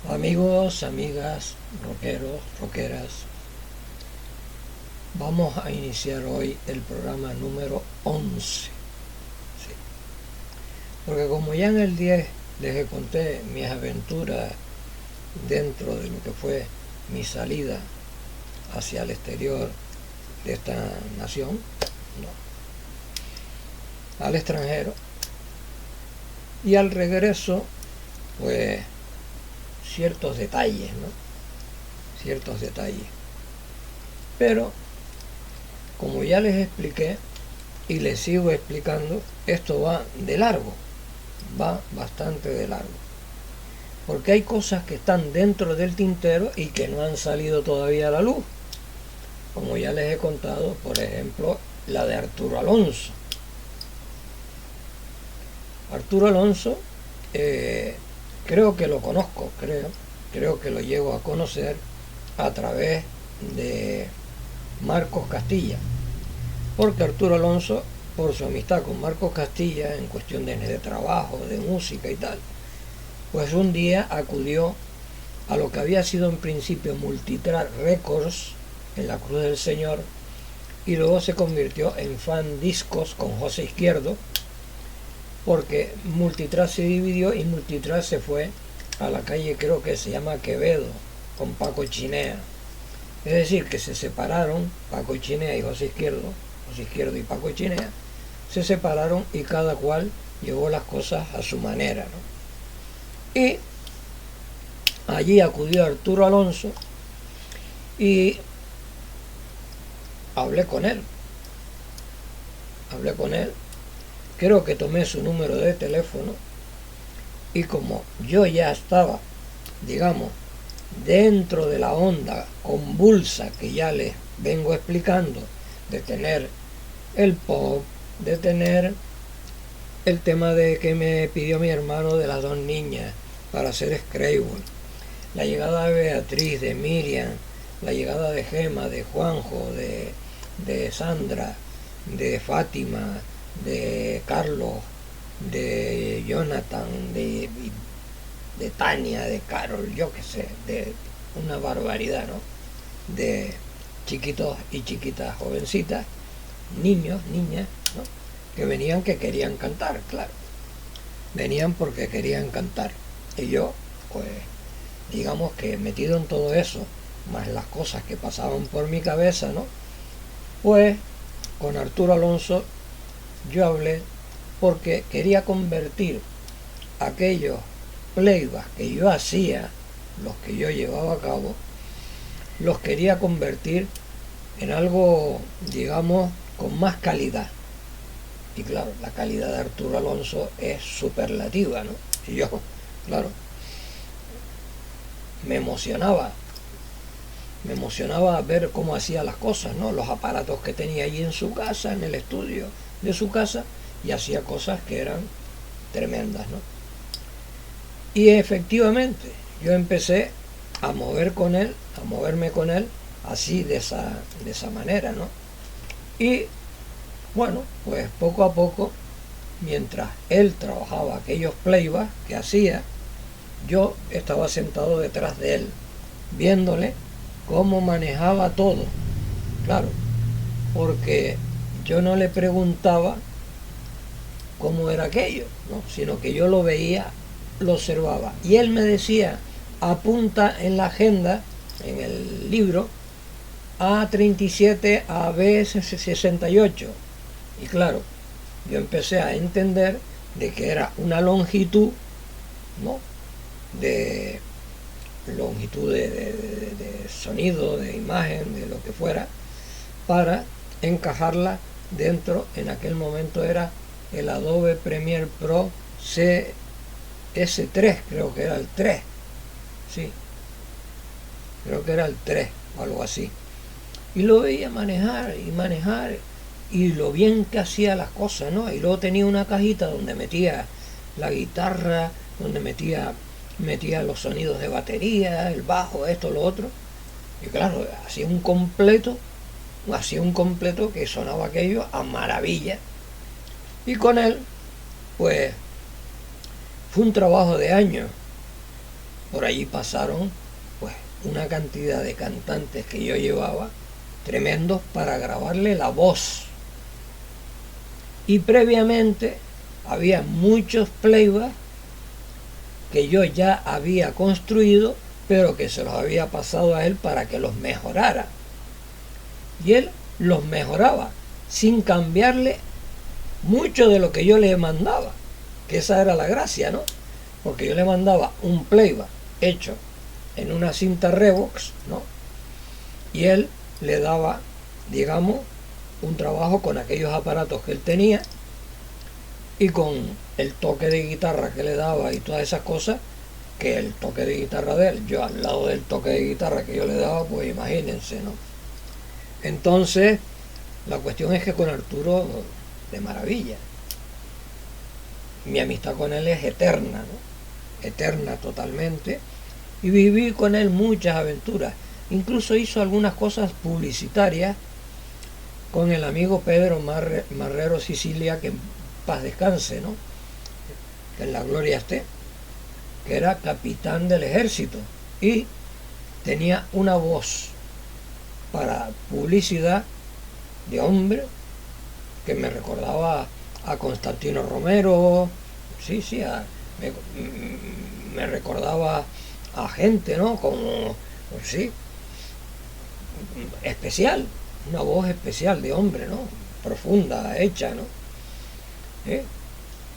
Amigos, amigas, rockeros, rockeras, vamos a iniciar hoy el programa número 11. Sí. Porque como ya en el 10 les conté mis aventuras dentro de lo que fue mi salida hacia el exterior de esta nación, al extranjero, y al regreso, pues ciertos detalles, ciertos detalles. Pero, como ya les expliqué y les sigo explicando, esto va de largo, va bastante de largo. Porque hay cosas que están dentro del tintero y que no han salido todavía a la luz. Como ya les he contado, por ejemplo, la de Arturo Alonso. Arturo Alonso, creo que lo conozco, creo que lo llego a conocer a través de Marcos Castilla, porque Arturo Alonso, por su amistad con Marcos Castilla en cuestiones de trabajo, de música y tal, pues un día acudió a lo que había sido en principio Multitrack Records en la Cruz del Señor y luego se convirtió en Fan Discos con José Izquierdo, porque Multitrack se dividió y Multitrack se fue a la calle, creo que se llama Quevedo, con Paco Chinea. Es decir, que se separaron Paco Chinea y José Izquierdo y Paco Chinea, se separaron y cada cual llevó las cosas a su manera, Y allí acudió Arturo Alonso y hablé con él, creo que tomé su número de teléfono y como yo ya estaba, digamos, dentro de la onda convulsa que ya les vengo explicando, de tener el pop, de tener el tema de que me pidió mi hermano de las dos niñas para hacer Scrabble, la llegada de Beatriz, de Miriam, la llegada de Gema, de Juanjo, de Sandra, de Fátima, de Carlos, de Jonathan, de Tania, de Carol, yo qué sé, de una barbaridad, de chiquitos y chiquitas jovencitas, niños, niñas, que venían que querían cantar, claro. Venían porque querían cantar. Y yo, pues, digamos que metido en todo eso, más las cosas que pasaban por mi cabeza, pues con Arturo Alonso yo hablé porque quería convertir aquellos playbacks que yo hacía, los que yo llevaba a cabo, los quería convertir en algo, digamos, con más calidad. Y claro, la calidad de Arturo Alonso es superlativa, Y yo, claro, me emocionaba ver cómo hacía las cosas, los aparatos que tenía allí en su casa, en el estudio de su casa, y hacía cosas que eran tremendas, Y efectivamente, yo empecé a moverme con él, así, de esa manera, Y bueno, pues poco a poco, mientras él trabajaba aquellos playbacks que hacía, yo estaba sentado detrás de él, viéndole cómo manejaba todo. Claro, porque yo no le preguntaba cómo era aquello, sino que yo lo veía, lo observaba. Y él me decía, apunta en la agenda, en el libro, A37 a B68. Y claro, yo empecé a entender de que era una longitud, de sonido, de imagen, de lo que fuera, para encajarla dentro. En aquel momento era el Adobe Premiere Pro CS3, creo que era el 3, sí, creo que era el 3 o algo así. Y lo veía manejar, y lo bien que hacía las cosas, Y luego tenía una cajita donde metía la guitarra, donde metía los sonidos de batería, el bajo, esto, lo otro. Y claro, hacía un completo que sonaba aquello a maravilla. Y con él, pues, fue un trabajo de años. por allí pasaron pues una cantidad de cantantes que yo llevaba, tremendos, para grabarle la voz. Y previamente había muchos playbacks que yo ya había construido, pero que se los había pasado a él para que los mejorara. Y él los mejoraba sin cambiarle mucho de lo que yo le mandaba, que esa era la gracia, ¿no? Porque yo le mandaba un playback hecho en una cinta Revox, ¿no? Y él le daba, digamos, un trabajo con aquellos aparatos que él tenía y con el toque de guitarra que le daba y todas esas cosas, que el toque de guitarra de él, yo al lado del toque de guitarra que yo le daba, pues imagínense, ¿no? Entonces, la cuestión es que con Arturo, de maravilla. Mi amistad con él es eterna, ¿no? Eterna totalmente. Y viví con él muchas aventuras. Incluso hizo algunas cosas publicitarias con el amigo Pedro Marrero Sicilia, que en paz descanse, ¿no? Que en la gloria esté, que era capitán del ejército y tenía una voz para publicidad de hombre que me recordaba a Constantino Romero, me recordaba a gente, ¿no? Como, pues sí, especial, una voz especial de hombre, ¿no? Profunda, hecha, ¿no?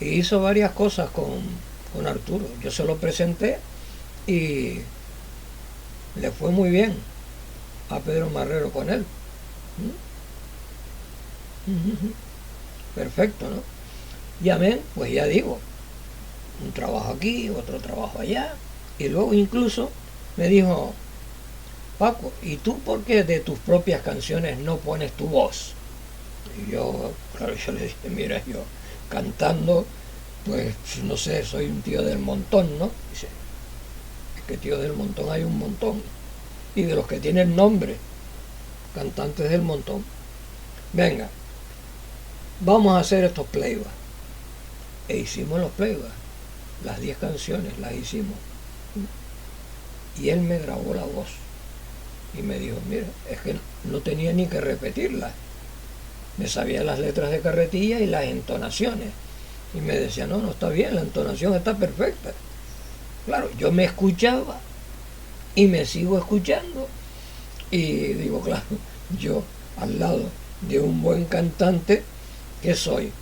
Y hizo varias cosas con Arturo. Yo se lo presenté y le fue muy bien a Pedro Marrero con él. Perfecto, ¿no? Y amén, pues ya digo, un trabajo aquí, otro trabajo allá, y luego incluso me dijo, Paco, ¿y tú por qué de tus propias canciones no pones tu voz? Y yo, claro, yo le dije, mira, yo cantando, pues no sé, soy un tío del montón, ¿no? Dice, es que tío del montón hay un montón, y de los que tienen nombre, cantantes del montón. Venga, vamos a hacer estos playbacks. E hicimos los playbacks, las 10 canciones las hicimos. Y él me grabó la voz y me dijo, mira, es que no tenía ni que repetirlas. Me sabía las letras de carretilla y las entonaciones. Y me decía, no, está bien, la entonación está perfecta. Claro, yo me escuchaba y me sigo escuchando. Y digo, claro, yo al lado de un buen cantante, ¿qué soy?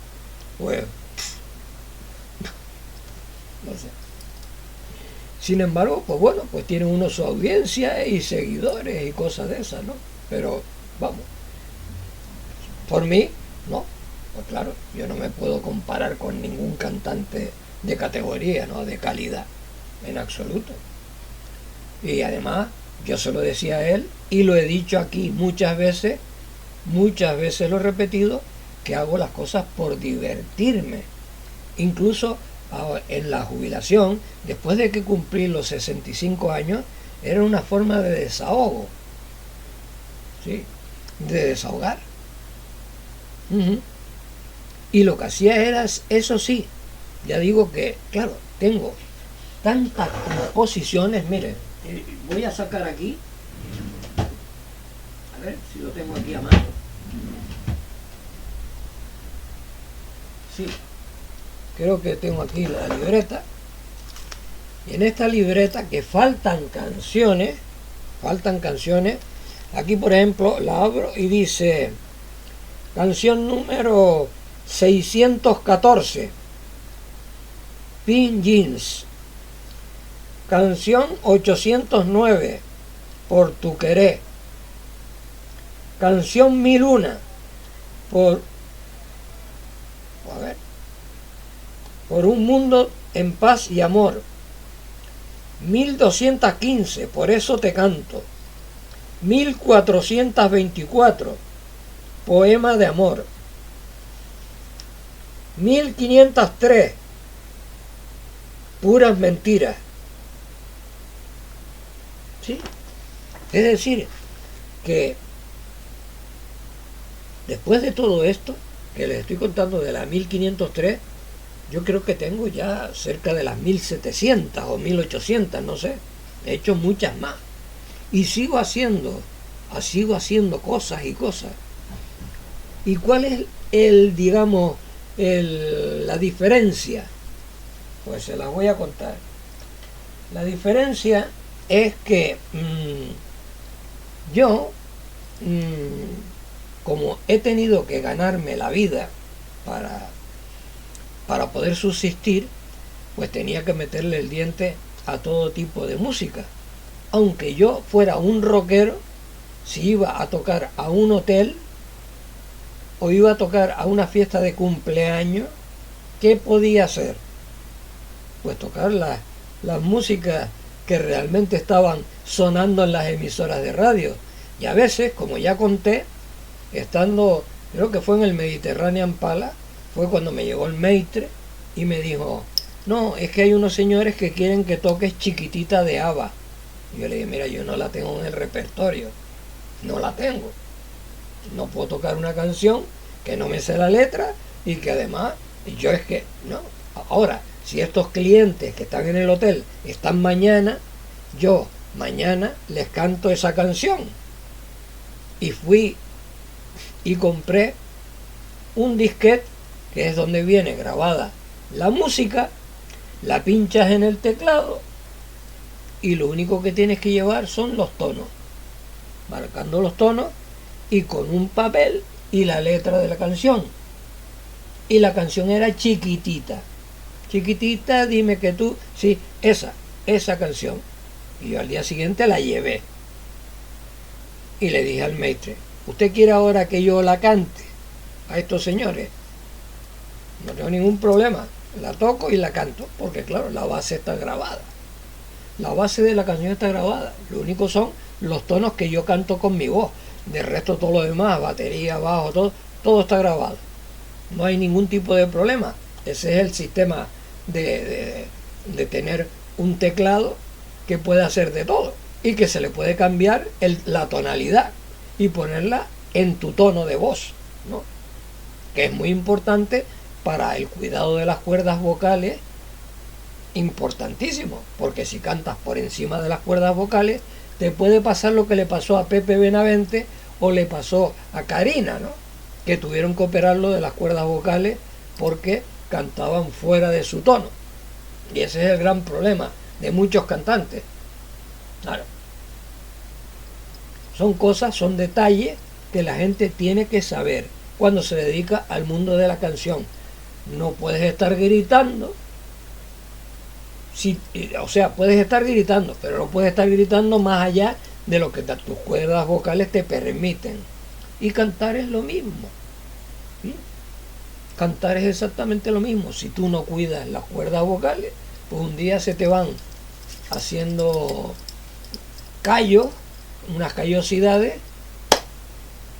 Pues, no sé. Sin embargo, pues bueno, pues tiene uno su audiencia y seguidores y cosas de esas, ¿no? Pero, vamos, por mí, no. Pues claro, yo no me puedo comparar con ningún cantante de categoría, ¿no? De calidad, en absoluto. Y además, yo se lo decía a él y lo he dicho aquí muchas veces lo he repetido, que hago las cosas por divertirme. Incluso en la jubilación, después de que cumplí los 65 años, era una forma de desahogo, ¿sí? De desahogar. Y lo que hacía era, eso sí, ya digo que, claro, tengo tantas composiciones, miren, voy a sacar aquí, a ver si lo tengo aquí a mano. Sí, creo que tengo aquí la libreta. Y en esta libreta, que faltan canciones, aquí por ejemplo la abro y dice, canción número 614, Pin Jeans. Canción 809, Por tu querer. Canción 1001, por un mundo en paz y amor. 1215, Por eso te canto. 1424, Poema de amor. 1503, Puras mentiras. ¿Sí? Es decir, que después de todo esto que les estoy contando de la 1503, Yo creo que tengo ya cerca de las 1700 o 1800, no sé. He hecho muchas más. Y sigo haciendo cosas y cosas. ¿Y cuál es digamos, la diferencia? Pues se las voy a contar. La diferencia es que yo, como he tenido que ganarme la vida para poder subsistir, pues tenía que meterle el diente a todo tipo de música. Aunque yo fuera un rockero, si iba a tocar a un hotel o iba a tocar a una fiesta de cumpleaños, ¿qué podía hacer? Pues tocar las músicas que realmente estaban sonando en las emisoras de radio. Y a veces, como ya conté, estando, creo que fue en el Mediterranean Palace, fue cuando me llegó el Maitre y me dijo, no, es que hay unos señores que quieren que toques Chiquitita de ABBA. Y yo le dije, mira, yo no la tengo en el repertorio, no la tengo. No puedo tocar una canción que no me sé la letra y que además, yo es que, no. Ahora, si estos clientes que están en el hotel están mañana, yo mañana les canto esa canción. Y fui y compré un disquete, que es donde viene grabada la música, la pinchas en el teclado y lo único que tienes que llevar son los tonos, marcando los tonos y con un papel y la letra de la canción. Y la canción era Chiquitita. Chiquitita, dime que tú... Sí, esa canción. Y yo al día siguiente la llevé. Y le dije al maître, ¿usted quiere ahora que yo la cante a estos señores? No tengo ningún problema. La toco y la canto. Porque claro, la base está grabada. La base de la canción está grabada. Lo único son los tonos que yo canto con mi voz. De resto todo lo demás, batería, bajo, todo está grabado. No hay ningún tipo de problema. Ese es el sistema de tener un teclado que puede hacer de todo y que se le puede cambiar la tonalidad y ponerla en tu tono de voz, ¿no? Que es muy importante para el cuidado de las cuerdas vocales, importantísimo, porque si cantas por encima de las cuerdas vocales te puede pasar lo que le pasó a Pepe Benavente o le pasó a Karina, ¿no? Que tuvieron que operarlo de las cuerdas vocales porque cantaban fuera de su tono. Y ese es el gran problema de muchos cantantes. Claro. Son cosas, son detalles que la gente tiene que saber cuando se dedica al mundo de la canción. No puedes estar gritando. O sea, puedes estar gritando, pero no puedes estar gritando más allá de lo que tus cuerdas vocales te permiten. Y cantar es lo mismo. ¿Sí? Cantar es exactamente lo mismo. Si tú no cuidas las cuerdas vocales, pues un día se te van haciendo callos, unas callosidades,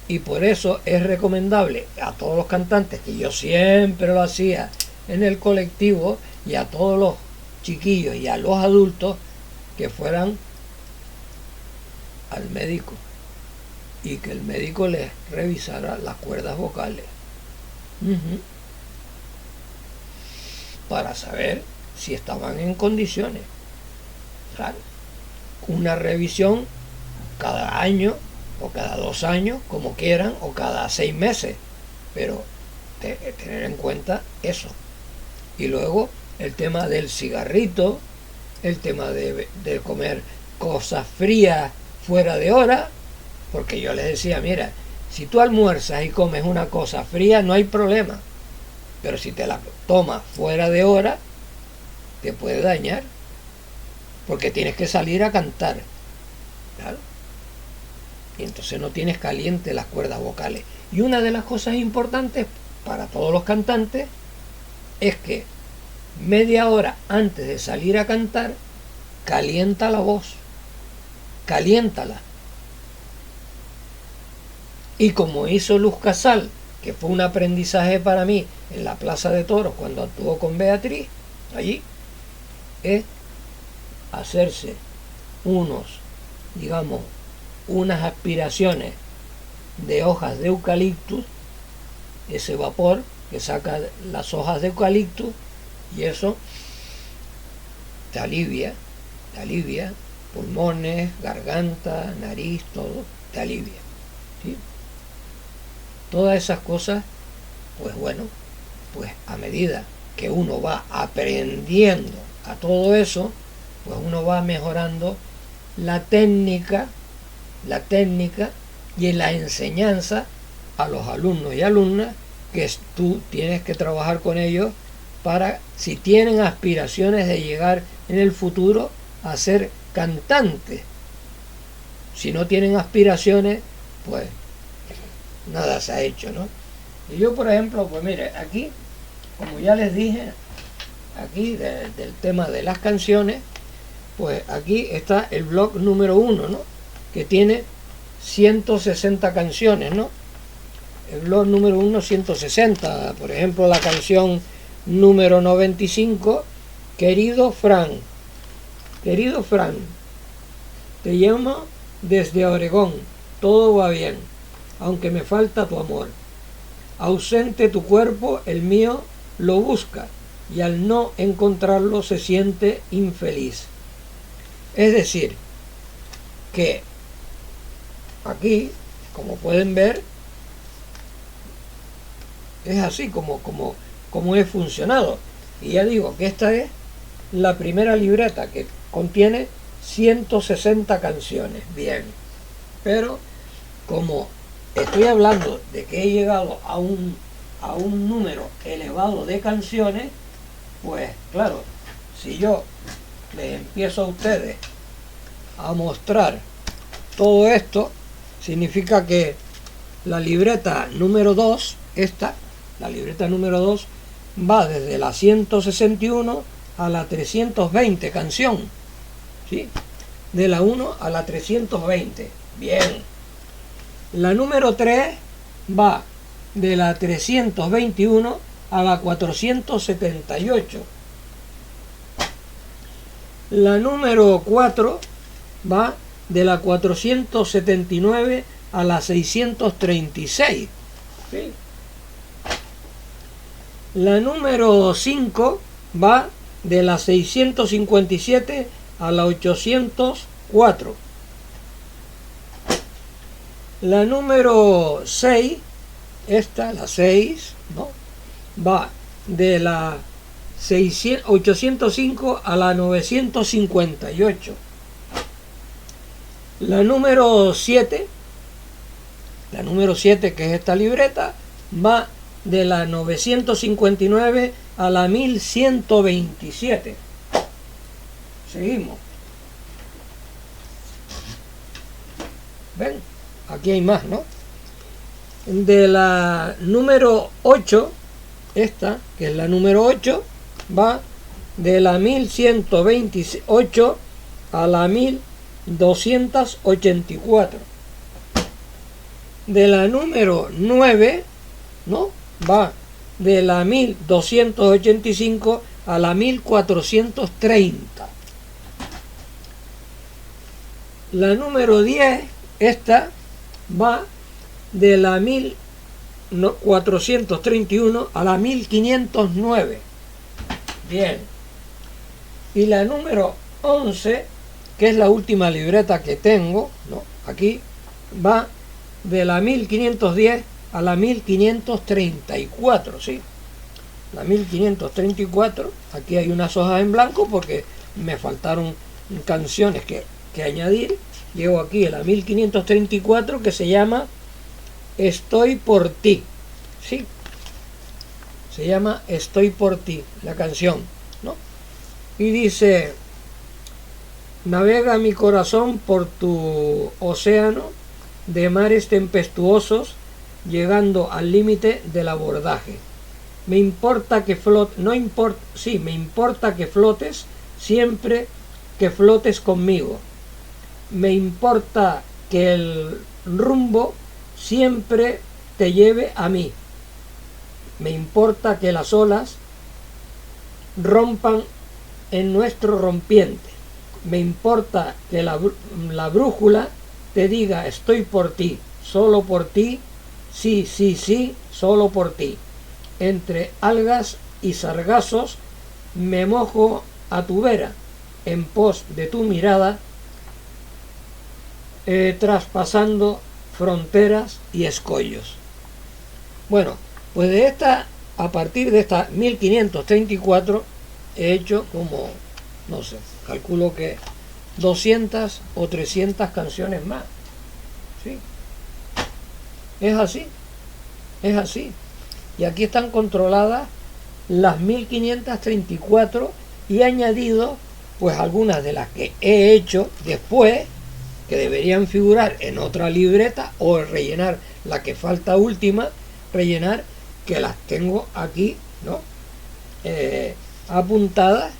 y por eso es recomendable a todos los cantantes, que yo siempre lo hacía en el colectivo, y a todos los chiquillos y a los adultos, que fueran al médico y que el médico les revisara las cuerdas vocales para saber si estaban en condiciones. Claro, una revisión cada año o cada 2 años, como quieran, o cada 6 meses, pero tener en cuenta eso. Y luego el tema del cigarrito, el tema de comer cosas frías fuera de hora, porque yo les decía, mira, si tú almuerzas y comes una cosa fría no hay problema, pero si te la tomas fuera de hora te puede dañar, porque tienes que salir a cantar, claro, y entonces no tienes caliente las cuerdas vocales. Y una de las cosas importantes para todos los cantantes es que media hora antes de salir a cantar, calienta la voz, caliéntala. Y como hizo Luz Casal, que fue un aprendizaje para mí en la Plaza de Toros cuando actuó con Beatriz, allí, es hacerse unas aspiraciones de hojas de eucaliptus, ese vapor que saca las hojas de eucaliptus, Y eso te alivia, pulmones, garganta, nariz, todo, te alivia, ¿sí? Todas esas cosas, pues bueno, pues a medida que uno va aprendiendo a todo eso, pues uno va mejorando la técnica y en la enseñanza a los alumnos y alumnas, que tú tienes que trabajar con ellos para, si tienen aspiraciones de llegar en el futuro a ser cantantes. Si no tienen aspiraciones, pues nada se ha hecho, ¿no? Y yo, por ejemplo, pues mire, aquí, como ya les dije, aquí del tema de las canciones, pues aquí está el blog número 1, ¿no? Que tiene 160 canciones, ¿no? El blog número 1, 160. Por ejemplo, la canción número 95, Querido Fran, te llamo desde Oregón, todo va bien, aunque me falta tu amor. Ausente tu cuerpo, el mío lo busca, y al no encontrarlo se siente infeliz. Es decir, que aquí, como pueden ver, es así como he funcionado. Y ya digo que esta es la primera libreta, que contiene 160 canciones. Bien, pero como estoy hablando de que he llegado a un número elevado de canciones, pues claro, si yo les empiezo a ustedes a mostrar todo esto, significa que la libreta número 2, la libreta número 2 va desde la 161 a la 320 canción, ¿sí? De la 1 a la 320. Bien. La número 3 va de la 321 a la 478. La número 4 va de la 479 a la 636. ¿Sí? La número 5 va de la 657 a la 804. La número 6, la 6, ¿no? Va de la 805 a la 958. La número 7, que es esta libreta, va de la 959 a la 1127. Seguimos. ¿Ven? Aquí hay más, ¿no? De la número 8, esta, que es la número 8, va de la 1128 a la 1284. De la número 9, ¿no? Va de la 1285 a la 1430. La número 10, esta, va de la 1431 a la 1509. Bien. Y la número 11, que es la última libreta que tengo, ¿no? Aquí va de la 1510 a la 1534, ¿sí? La 1534, aquí hay unas hojas en blanco porque me faltaron canciones que añadir. Llego aquí a la 1534, que se llama Estoy por ti, ¿sí? Se llama Estoy por ti, la canción, ¿no? Y dice: navega mi corazón por tu océano de mares tempestuosos, llegando al límite del abordaje. Me importa que me importa que flotes, siempre que flotes conmigo. Me importa que el rumbo siempre te lleve a mí. Me importa que las olas rompan en nuestro rompiente. Me importa que la brújula te diga: estoy por ti, solo por ti, sí, solo por ti. Entre algas y sargazos me mojo a tu vera en pos de tu mirada, traspasando fronteras y escollos. Bueno, pues de esta, a partir de esta 1534, he hecho como, no sé, calculo que 200 o 300 canciones más. ¿Sí? Es así, es así. Y aquí están controladas las 1534 y he añadido pues algunas de las que he hecho después, que deberían figurar en otra libreta, o rellenar la que falta última, rellenar, que las tengo aquí, ¿no? Apuntadas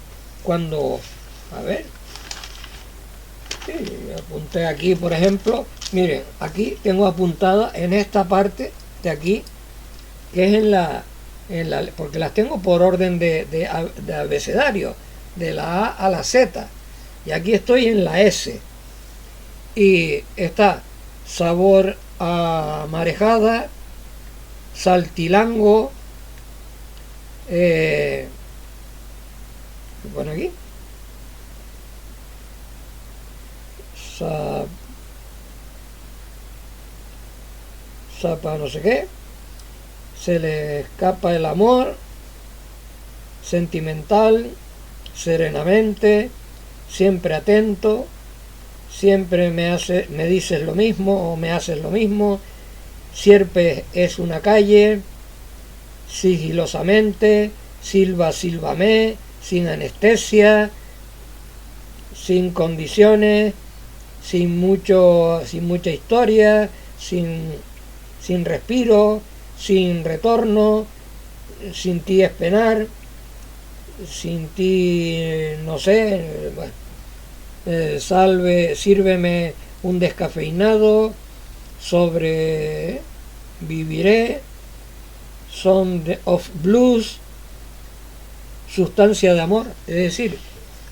cuando, a ver, sí, apunté aquí, por ejemplo, miren, aquí tengo apuntada en esta parte de aquí, que es en la porque las tengo por orden de abecedario, de la A a la Z, y aquí estoy en la S, y está sabor a marejada, saltilango, ¿qué pone aquí? Sapa no sé qué, se le escapa el amor, sentimental, serenamente, siempre atento, siempre me dices lo mismo o me haces lo mismo, siempre es una calle, sigilosamente, silba, sílvame, sin anestesia, sin condiciones, sin mucha historia, sin respiro, sin retorno, sin ti es penar, sin ti, no sé, bueno, sírveme un descafeinado, sobreviviré, son of blues, sustancia de amor. Es decir,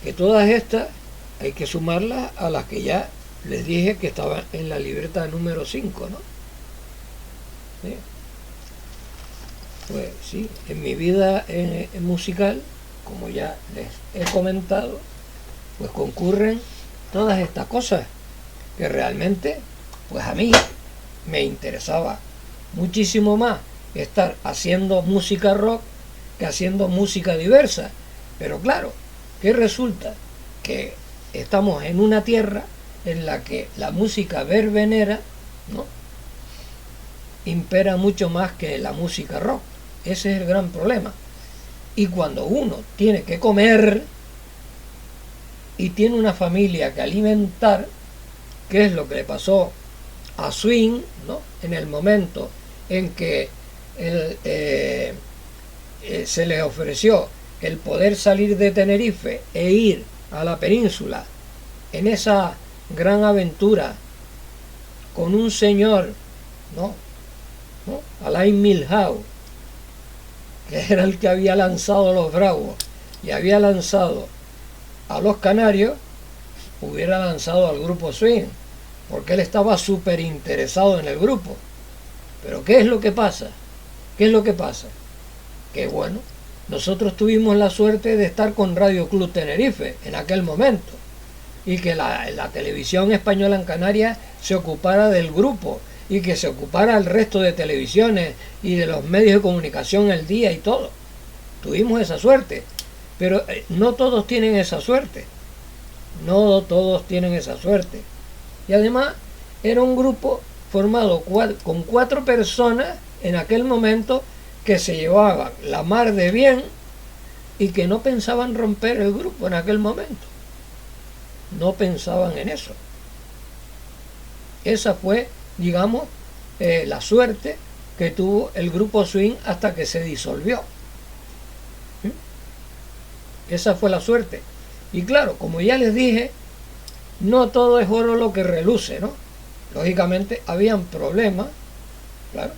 que todas estas hay que sumarlas a las que ya les dije que estaban en la libreta número 5, ¿no? ¿Sí? Pues sí, en mi vida musical, como ya les he comentado, pues concurren todas estas cosas que realmente, pues a mí me interesaba muchísimo más estar haciendo música rock que haciendo música diversa. Pero claro, que resulta que estamos en una tierra en la que la música verbenera, ¿no?, impera mucho más que la música rock. Ese es el gran problema. Y cuando uno tiene que comer y tiene una familia que alimentar, que es lo que le pasó a Swing, ¿no?, en el momento en que se le ofreció el poder salir de Tenerife e ir a la península en esa gran aventura con un señor, ¿no?, Alain Milhaud, que era el que había lanzado a los Bravos y había lanzado a los Canarios, hubiera lanzado al grupo Swing, porque él estaba súper interesado en el grupo. Pero ¿qué es lo que pasa? ¿Qué es lo que pasa? Que bueno, nosotros tuvimos la suerte de estar con Radio Club Tenerife en aquel momento, y que la televisión española en Canarias se ocupara del grupo, y que se ocupara el resto de televisiones y de los medios de comunicación el día y todo. Tuvimos esa suerte, pero no todos tienen esa suerte. No todos tienen esa suerte. Y además era un grupo formado con 4 personas en aquel momento que se llevaban la mar de bien y que no pensaban romper el grupo en aquel momento. No pensaban en eso. Esa fue, digamos, la suerte que tuvo el grupo Swing hasta que se disolvió. Esa fue la suerte. Y claro, como ya les dije, no todo es oro lo que reluce, ¿no? Lógicamente habían problemas, claro,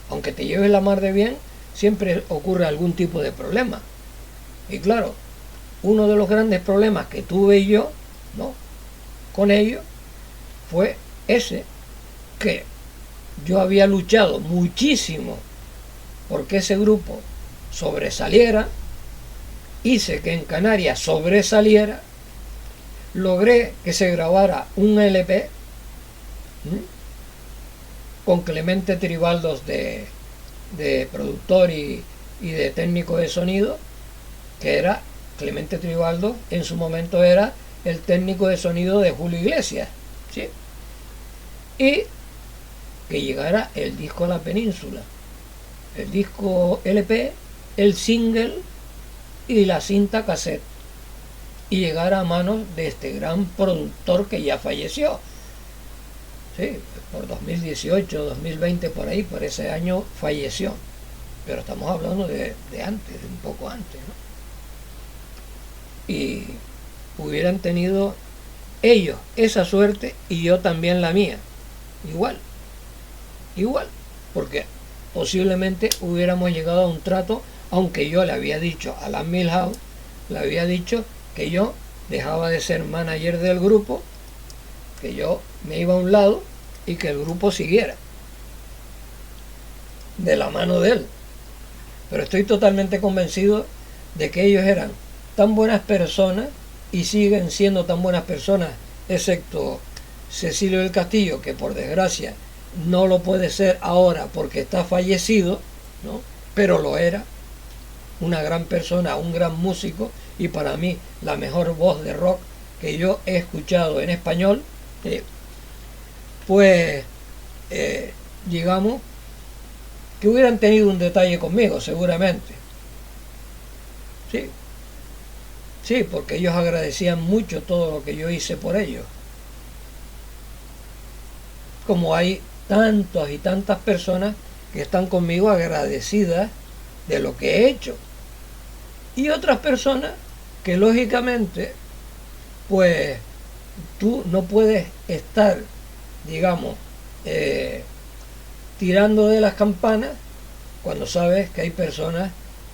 aunque te lleves la mar de bien, siempre ocurre algún tipo de problema. Y claro, uno de los grandes problemas que tuve yo, ¿no?, con ellos, fue ese, que yo había luchado muchísimo porque ese grupo sobresaliera, hice que en Canarias sobresaliera, logré que se grabara un LP con Clemente Tribaldos de productor y de técnico de sonido, que era Clemente Tribaldos, en su momento era el técnico de sonido de Julio Iglesias, ¿sí? Y que llegara el disco a la península, el disco LP, el single y la cinta cassette, y llegara a manos de este gran productor que ya falleció, sí, por 2018, 2020, por ahí, por ese año falleció, pero estamos hablando de antes, de un poco antes, ¿no? Y hubieran tenido ellos esa suerte y yo también la mía, igual, porque posiblemente hubiéramos llegado a un trato, aunque yo le había dicho a Alan Milhouse, le había dicho que yo dejaba de ser manager del grupo, que yo me iba a un lado y que el grupo siguiera de la mano de él. Pero estoy totalmente convencido de que ellos eran tan buenas personas y siguen siendo tan buenas personas, excepto Cecilio del Castillo, que por desgracia no lo puede ser ahora porque está fallecido, ¿no? Pero lo era, una gran persona, un gran músico, y para mí la mejor voz de rock que yo he escuchado en español, pues digamos que hubieran tenido un detalle conmigo seguramente, sí, porque ellos agradecían mucho todo lo que yo hice por ellos, como hay tantas y tantas personas que están conmigo agradecidas de lo que he hecho, y otras personas que lógicamente pues tú no puedes estar, digamos, tirando de las campanas cuando sabes que hay personas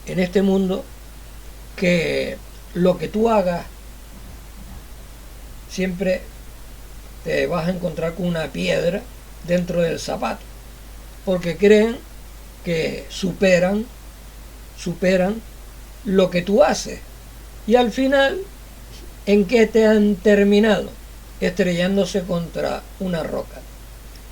en este mundo que lo que tú hagas siempre te vas a encontrar con una piedra dentro del zapato, porque creen que superan lo que tú haces, y al final, ¿en qué te han terminado? Estrellándose contra una roca.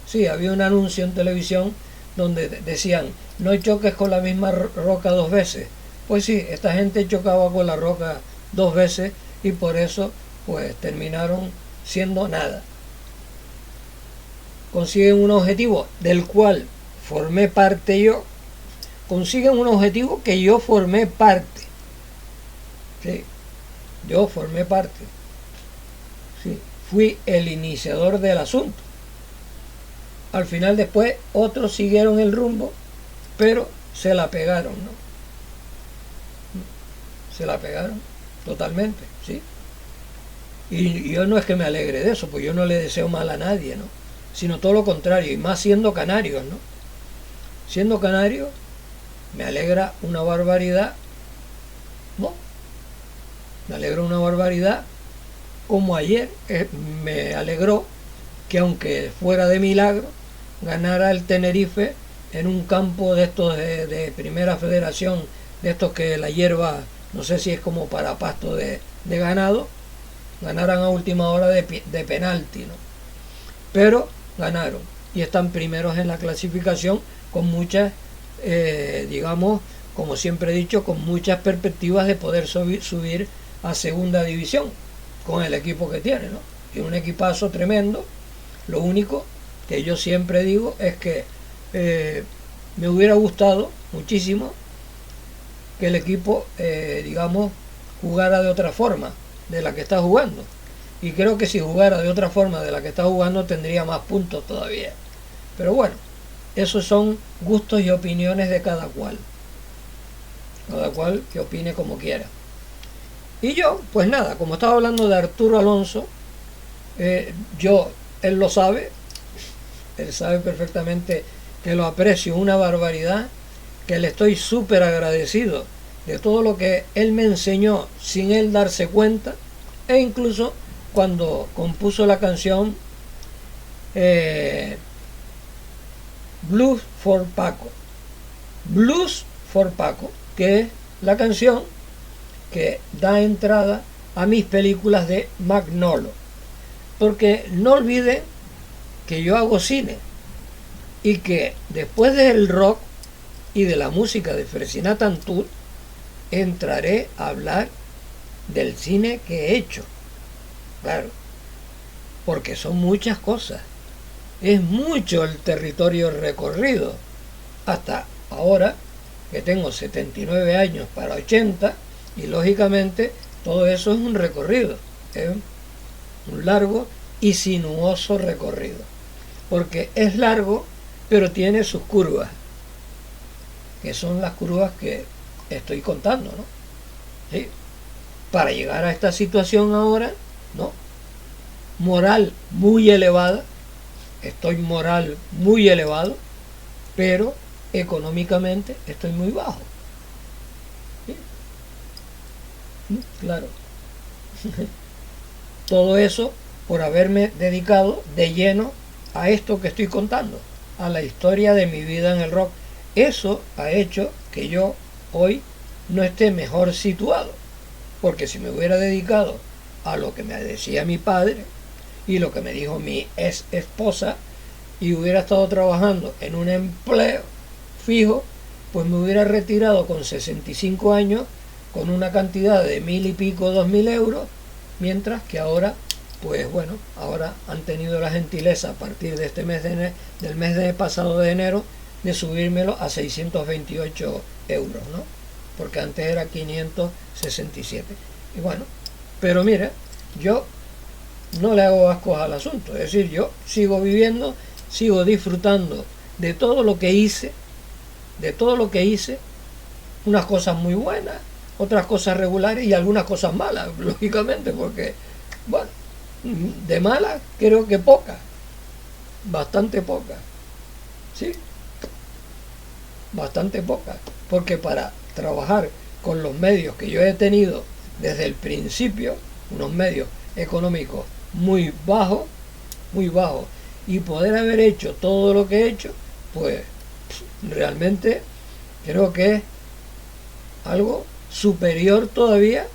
Sí, había un anuncio en televisión donde decían, no choques con la misma roca dos veces. Pues sí, esta gente chocaba con la roca dos veces y por eso pues terminaron siendo nada. Consiguen un objetivo del cual formé parte yo, consiguen un objetivo que yo formé parte. Sí, yo formé parte. Sí, fui el iniciador del asunto. Al final después otros siguieron el rumbo, pero se la pegaron, ¿no? Se la pegaron totalmente, ¿sí? Y yo no es que me alegre de eso, pues yo no le deseo mal a nadie, ¿no? Sino todo lo contrario, y más siendo canarios, ¿no? Siendo canario, me alegra una barbaridad, ¿no? Me alegra una barbaridad, como ayer me alegró que aunque fuera de milagro, ganara el Tenerife en un campo de estos de primera federación, de estos que la hierba, no sé si es como para pasto de ganado, ganaran a última hora de penalti, ¿no? Pero ganaron y están primeros en la clasificación con muchas, digamos, como siempre he dicho, con muchas perspectivas de poder subir a segunda división con el equipo que tiene, ¿no? Y un equipazo tremendo. Lo único que yo siempre digo es que me hubiera gustado muchísimo que el equipo, digamos, jugara de otra forma de la que está jugando. Y creo que si jugara de otra forma de la que está jugando tendría más puntos todavía. Pero bueno, esos son gustos y opiniones de cada cual. Cada cual que opine como quiera. Y yo, pues nada, como estaba hablando de Arturo Alonso, él lo sabe, él sabe perfectamente que lo aprecio una barbaridad, que le estoy súper agradecido de todo lo que él me enseñó sin él darse cuenta, e incluso cuando compuso la canción Blues for Paco, que es la canción que da entrada a mis películas de Magnolo. Porque no olviden que yo hago cine y que después del rock y de la música de Fresina Tantul entraré a hablar del cine que he hecho. Claro, porque son muchas cosas. Es mucho el territorio recorrido. Hasta ahora, que tengo 79 años para 80, y lógicamente todo eso es un recorrido. Es un largo y sinuoso recorrido. Porque es largo, pero tiene sus curvas, que son las curvas que estoy contando, ¿no? ¿Sí? Para llegar a esta situación ahora, ¿no? Moral muy elevada, estoy moral muy elevado, pero económicamente estoy muy bajo. ¿Sí? Claro. Todo eso por haberme dedicado de lleno a esto que estoy contando, a la historia de mi vida en el rock. Eso ha hecho que yo hoy no esté mejor situado, porque si me hubiera dedicado a lo que me decía mi padre y lo que me dijo mi ex esposa y hubiera estado trabajando en un empleo fijo, pues me hubiera retirado con 65 años con una cantidad de 1.000 y pico, 2.000 euros, mientras que ahora, pues bueno, ahora han tenido la gentileza a partir de este mes del mes de pasado de enero de subírmelo a 628 euros, ¿no? Porque antes era 567. Y bueno, pero mira, yo no le hago ascos al asunto, es decir, yo sigo viviendo, sigo disfrutando de todo lo que hice, unas cosas muy buenas, otras cosas regulares y algunas cosas malas, lógicamente, porque, bueno, de malas creo que pocas, bastante pocas, ¿sí? Bastante pocas, porque para trabajar con los medios que yo he tenido desde el principio, unos medios económicos muy bajos, y poder haber hecho todo lo que he hecho, pues realmente creo que es algo superior todavía,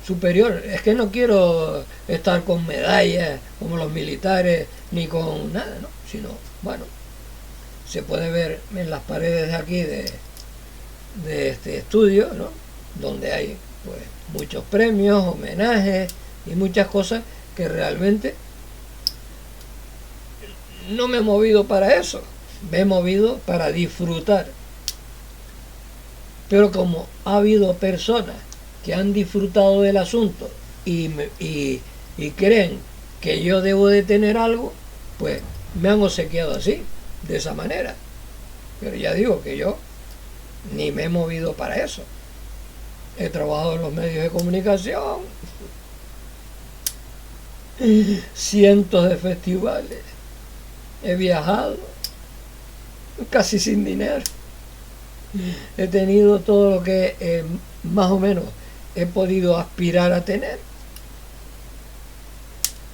superior. Es que no quiero estar con medallas como los militares ni con nada, ¿no? Sino, bueno, se puede ver en las paredes de aquí de este estudio, ¿no? Donde hay pues muchos premios, homenajes y muchas cosas que realmente no me he movido para eso, me he movido para disfrutar. Pero como ha habido personas que han disfrutado del asunto y creen que yo debo de tener algo, pues me han obsequiado así, de esa manera. Pero ya digo que yo ni me he movido para eso. He trabajado en los medios de comunicación, cientos de festivales, he viajado casi sin dinero, he tenido todo lo que más o menos he podido aspirar a tener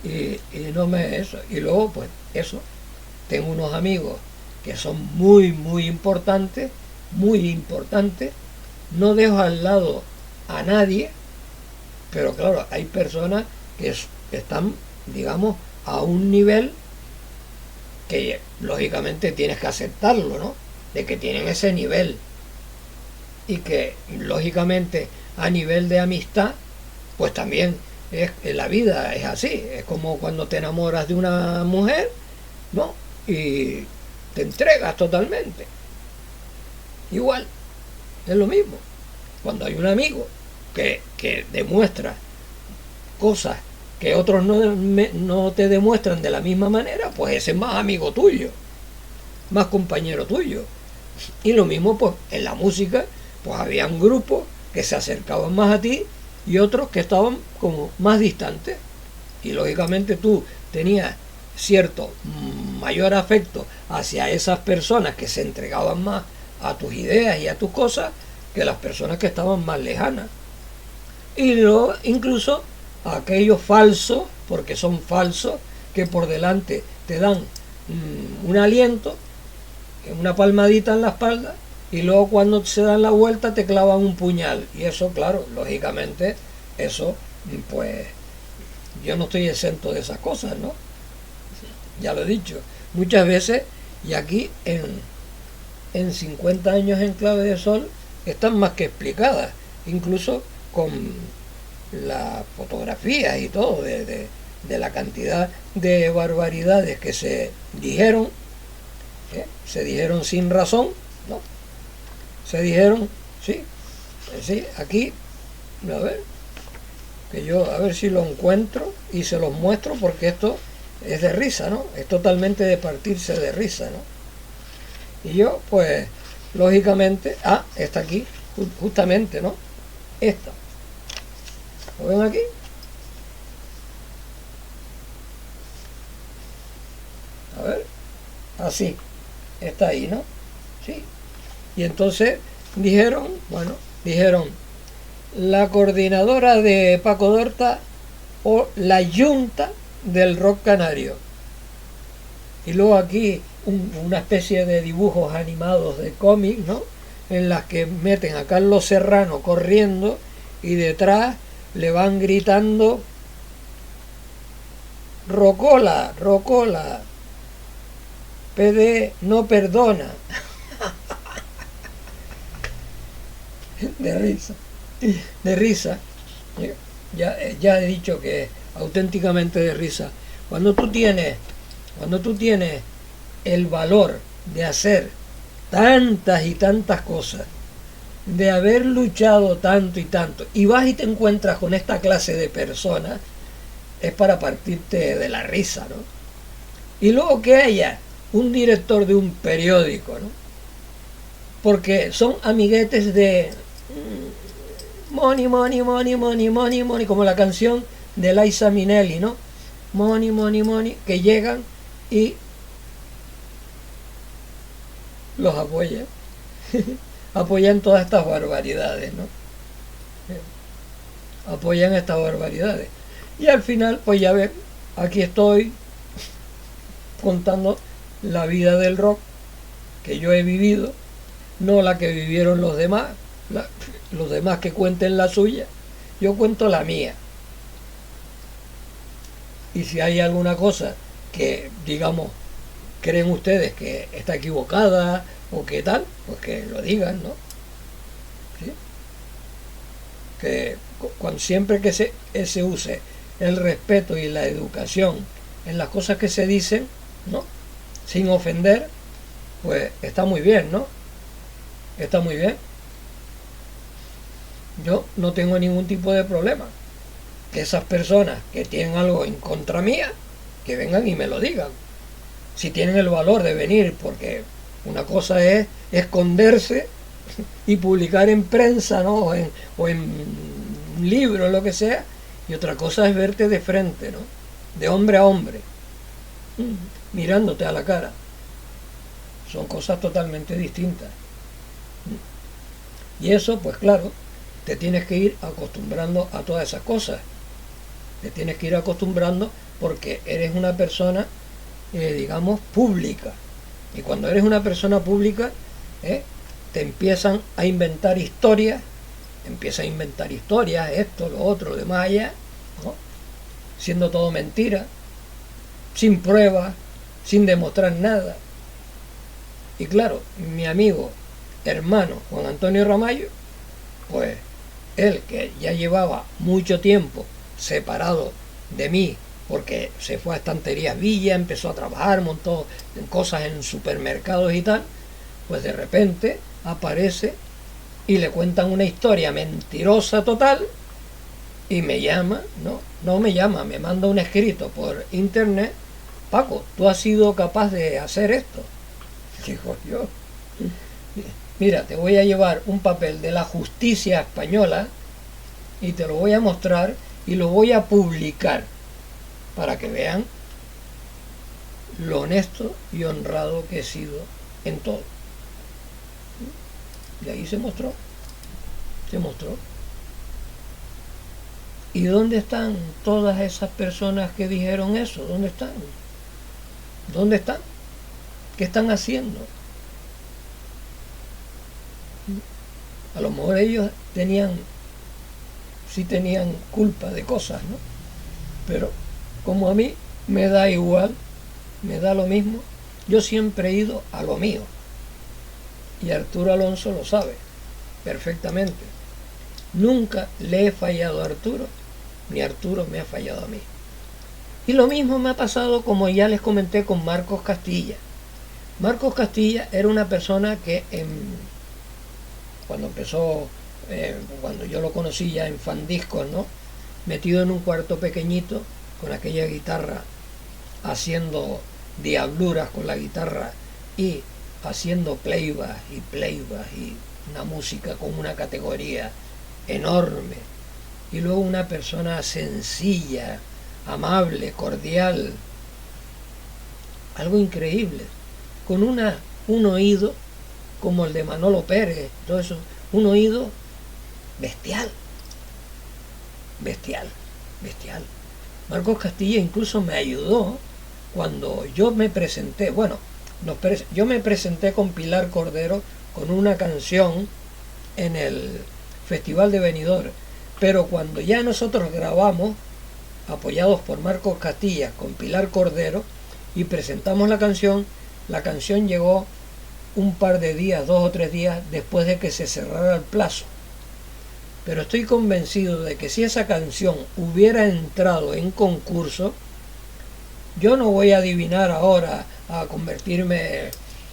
y no me eso. Y luego pues eso, tengo unos amigos que son muy importantes, no dejo al lado a nadie, pero claro, hay personas que están, digamos, a un nivel que lógicamente tienes que aceptarlo, ¿no? De que tienen ese nivel y que lógicamente a nivel de amistad, pues también la vida es así, es como cuando te enamoras de una mujer, ¿no? Y te entregas totalmente. Igual, es lo mismo. Cuando hay un amigo que demuestra cosas que otros no te demuestran de la misma manera, pues ese es más amigo tuyo, más compañero tuyo. Y lo mismo pues en la música, pues había un grupo que se acercaban más a ti y otros que estaban como más distantes. Y lógicamente tú tenías cierto mayor afecto hacia esas personas que se entregaban más a tus ideas y a tus cosas que las personas que estaban más lejanas. Y luego incluso a aquellos falsos, porque son falsos, que por delante te dan un aliento, una palmadita en la espalda, y luego cuando se dan la vuelta te clavan un puñal. Y eso, claro, lógicamente, eso, pues, yo no estoy exento de esas cosas, ¿no? Ya lo he dicho. Muchas veces, y aquí en 50 años en Clave de Sol, están más que explicadas, incluso con las fotografías y todo, de la cantidad de barbaridades que se dijeron sin razón, ¿no? Se dijeron, sí, sí, aquí, a ver, que yo a ver si lo encuentro y se los muestro porque esto es de risa, ¿no? Es totalmente de partirse de risa, ¿no? Y yo, pues, lógicamente, está aquí, justamente, ¿no? Esta. ¿Lo ven aquí? A ver, así, está ahí, ¿no? Sí. Y entonces dijeron, la coordinadora de Paco Dorta o la yunta del rock canario. Y luego aquí una especie de dibujos animados de cómic, ¿no? En las que meten a Carlos Serrano corriendo y detrás le van gritando Rocola, Rocola, PD no perdona. De risa, de risa. Ya he dicho que es auténticamente de risa. Cuando tú tienes el valor de hacer tantas y tantas cosas, de haber luchado tanto y tanto, y vas y te encuentras con esta clase de personas, es para partirte de la risa, ¿no? Y luego que haya un director de un periódico, ¿no? Porque son amiguetes de money, money, money, money, money, money, como la canción de Liza Minnelli, ¿no? Money, money, money, que llegan y los apoyan. Apoyan todas estas barbaridades, ¿no? Apoyan estas barbaridades. Y al final, pues ya ven, aquí estoy contando la vida del rock que yo he vivido, no la que vivieron los demás, los demás que cuenten la suya, yo cuento la mía. Y si hay alguna cosa que, digamos, creen ustedes que está equivocada o qué tal, pues que lo digan, ¿no? ¿Sí? Que siempre que se use el respeto y la educación en las cosas que se dicen, ¿no? Sin ofender, pues está muy bien, ¿no? Está muy bien. Yo no tengo ningún tipo de problema. Que esas personas que tienen algo en contra mía, que vengan y me lo digan. Si tienen el valor de venir, porque una cosa es esconderse y publicar en prensa, ¿no? o en un libro, lo que sea, y otra cosa es verte de frente, ¿no? De hombre a hombre, mirándote a la cara. Son cosas totalmente distintas. Y eso, pues claro, te tienes que ir acostumbrando a todas esas cosas. Te tienes que ir acostumbrando porque eres una persona, digamos, pública. Y cuando eres una persona pública, te empiezan a inventar historias, esto, lo otro, lo demás allá, ¿no? Siendo todo mentira, sin pruebas, sin demostrar nada. Y claro, mi amigo, hermano Juan Antonio Ramallo, pues él que ya llevaba mucho tiempo separado de mí, porque se fue a Estanterías Villa, empezó a trabajar, montó cosas en supermercados y tal, pues de repente aparece y le cuentan una historia mentirosa total y me llama, no me llama, me manda un escrito por internet: Paco, tú has sido capaz de hacer esto. Digo yo, mira, te voy a llevar un papel de la justicia española y te lo voy a mostrar y lo voy a publicar para que vean lo honesto y honrado que he sido en todo. Y ahí se mostró. ¿Y dónde están todas esas personas que dijeron eso? ¿Dónde están? ¿Dónde están? ¿Qué están haciendo? A lo mejor ellos sí tenían culpa de cosas, ¿no? Pero como a mí me da igual, me da lo mismo, yo siempre he ido a lo mío. Y Arturo Alonso lo sabe perfectamente. Nunca le he fallado a Arturo, ni Arturo me ha fallado a mí. Y lo mismo me ha pasado, como ya les comenté, con Marcos Castilla. Marcos Castilla era una persona que cuando empezó, cuando yo lo conocí ya en Fandiscos, ¿no? Metido en un cuarto pequeñito con aquella guitarra, haciendo diabluras con la guitarra y haciendo playback y una música con una categoría enorme. Y luego una persona sencilla, amable, cordial, algo increíble, con un oído como el de Manolo Pérez, todo eso, un oído bestial. Marcos Castilla incluso me ayudó cuando yo me presenté, yo me presenté con Pilar Cordero con una canción en el Festival de Benidorm, pero cuando ya nosotros grabamos, apoyados por Marcos Castilla con Pilar Cordero, y presentamos la canción llegó un par de días, 2 o 3 días después de que se cerrara el plazo. Pero estoy convencido de que si esa canción hubiera entrado en concurso, yo no voy a adivinar ahora a convertirme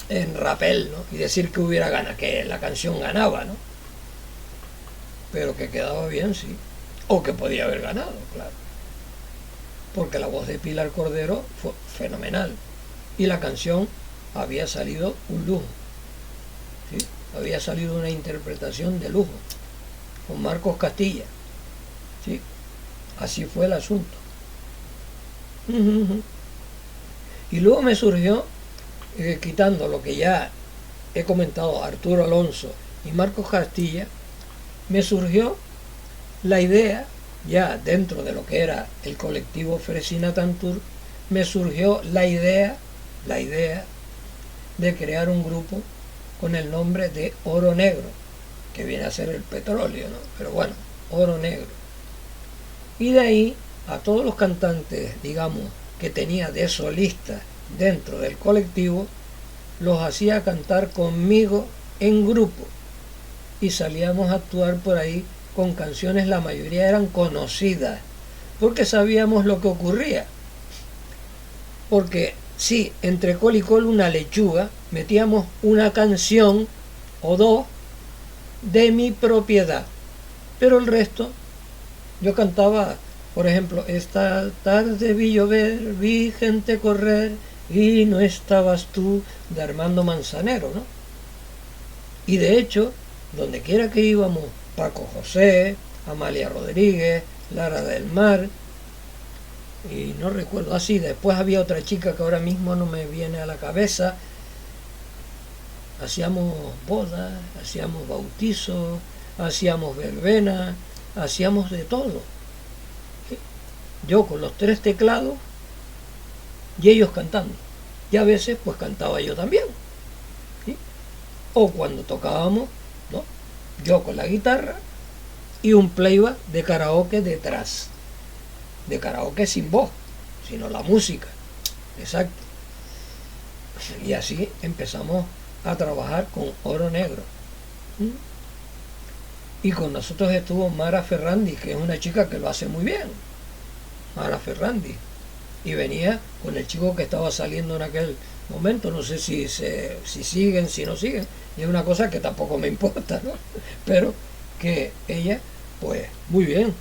en Rapel, ¿no? Y decir que hubiera ganado, que la canción ganaba, ¿no? Pero que quedaba bien, sí. O que podía haber ganado, claro. Porque la voz de Pilar Cordero fue fenomenal. Y la canción había salido un lujo. ¿Sí? Había salido una interpretación de lujo. Con Marcos Castilla. ¿Sí? Así fue el asunto. Y luego me surgió, quitando lo que ya he comentado, Arturo Alonso y Marcos Castilla, me surgió la idea, ya dentro de lo que era el colectivo Fresina Tantur, me surgió la idea de crear un grupo con el nombre de Oro Negro, que viene a ser el petróleo, ¿no? Pero bueno, Oro Negro. Y de ahí a todos los cantantes, digamos, que tenía de solistas dentro del colectivo, los hacía cantar conmigo en grupo y salíamos a actuar por ahí con canciones, la mayoría eran conocidas, porque sabíamos lo que ocurría. Porque sí, entre col y col una lechuga, metíamos una canción o dos de mi propiedad, pero el resto yo cantaba, por ejemplo, esta tarde vi llover, vi gente correr y no estabas tú, de Armando Manzanero, ¿no? Y de hecho, donde quiera que íbamos, Paco José, Amalia Rodríguez, Lara del Mar, y no recuerdo, así, después había otra chica que ahora mismo no me viene a la cabeza. Hacíamos bodas, hacíamos bautizos, hacíamos verbena, hacíamos de todo. Yo con los 3 teclados y ellos cantando. Y a veces pues cantaba yo también. ¿Sí? O cuando tocábamos, ¿no? Yo con la guitarra y un playback de karaoke detrás. De karaoke sin voz, sino la música. Exacto. Y así empezamos a trabajar con Oro Negro. Y con nosotros estuvo Mara Ferrandi, que es una chica que lo hace muy bien. Mara Ferrandi. Y venía con el chico que estaba saliendo en aquel momento. No sé si siguen, si no siguen. Y es una cosa que tampoco me importa, ¿no? Pero que ella, pues, muy bien,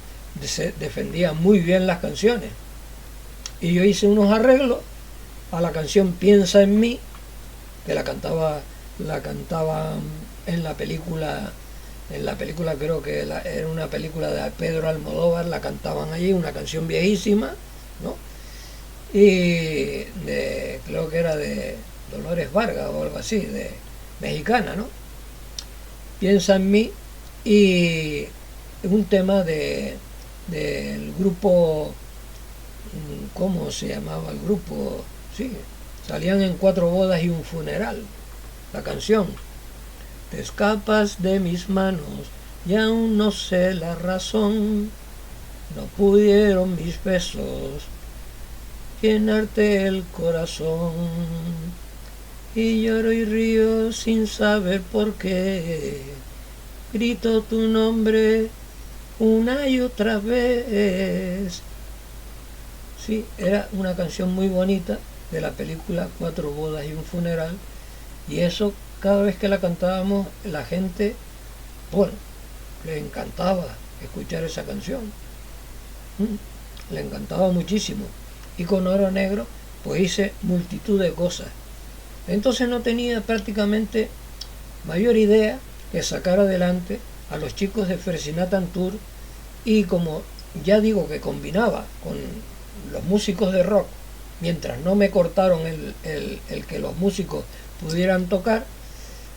defendía muy bien las canciones. Y yo hice unos arreglos a la canción Piensa en mí, que la cantaban en la película, creo que era una película de Pedro Almodóvar, la cantaban allí, una canción viejísima, ¿no? Y creo que era de Dolores Vargas o algo así, de mexicana, ¿no? Piensa en mí, y un tema del grupo, ¿cómo se llamaba el grupo? Sí, salían en 4 bodas y un funeral, la canción. te escapas de mis manos y aún no sé la razón. No pudieron mis besos llenarte el corazón. Y lloro y río sin saber por qué. Grito tu nombre una y otra vez. Sí, era una canción muy bonita de la película Cuatro bodas y un funeral. Y eso, cada vez que la cantábamos, la gente, bueno, le encantaba escuchar esa canción. Le encantaba muchísimo. Y con Oro Negro, pues hice multitud de cosas. Entonces no tenía prácticamente mayor idea que sacar adelante a los chicos de Fresinatan Tour, y como ya digo que combinaba con los músicos de rock, mientras no me cortaron el que los músicos pudieran tocar,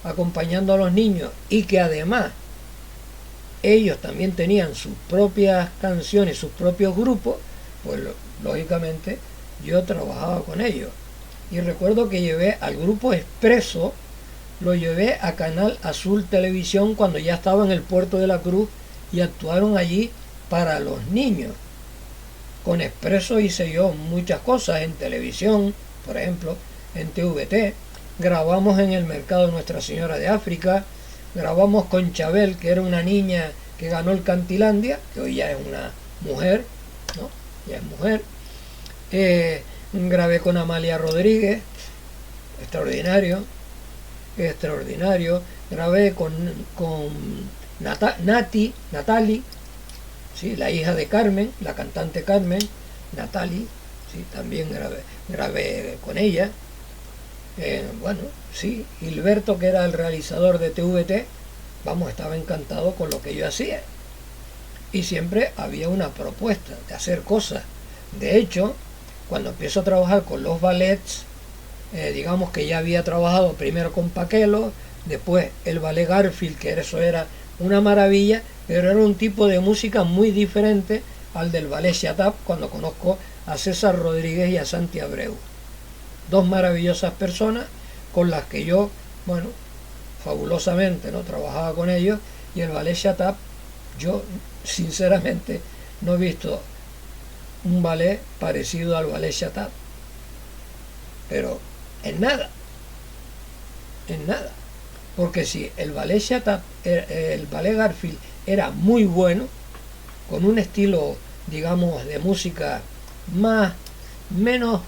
acompañando a los niños, y que además ellos también tenían sus propias canciones, sus propios grupos, pues lógicamente yo trabajaba con ellos. Y recuerdo que llevé al grupo Expreso, lo llevé a Canal Azul Televisión cuando ya estaba en el Puerto de la Cruz, y actuaron allí para los niños. Con Expreso hice yo muchas cosas en televisión, por ejemplo, en TVT. Grabamos en el Mercado Nuestra Señora de África, grabamos con Chabel, que era una niña que ganó el Cantilandia, que hoy ya es una mujer, ¿no? Ya es mujer. Grabé con Amalia Rodríguez, extraordinario. Grabé con Natali, ¿sí? La hija de Carmen, la cantante Carmen, Natali, ¿sí? También grabé con ella. Bueno, sí, Gilberto, que era el realizador de TVT, vamos, estaba encantado con lo que yo hacía. Y siempre había una propuesta de hacer cosas. De hecho, cuando empiezo a trabajar con los ballets, digamos que ya había trabajado primero con Paquelo, después el ballet Garfield, que eso era una maravilla, pero era un tipo de música muy diferente al del ballet Chatap, cuando conozco a César Rodríguez y a Santi Abreu. Dos maravillosas personas con las que yo, bueno, fabulosamente, ¿no?, trabajaba con ellos. Y el ballet Chatap, yo sinceramente no he visto un ballet parecido al ballet Chatap, pero en nada, porque si el ballet Chatap, el ballet Garfield era muy bueno, con un estilo, digamos, de música menos,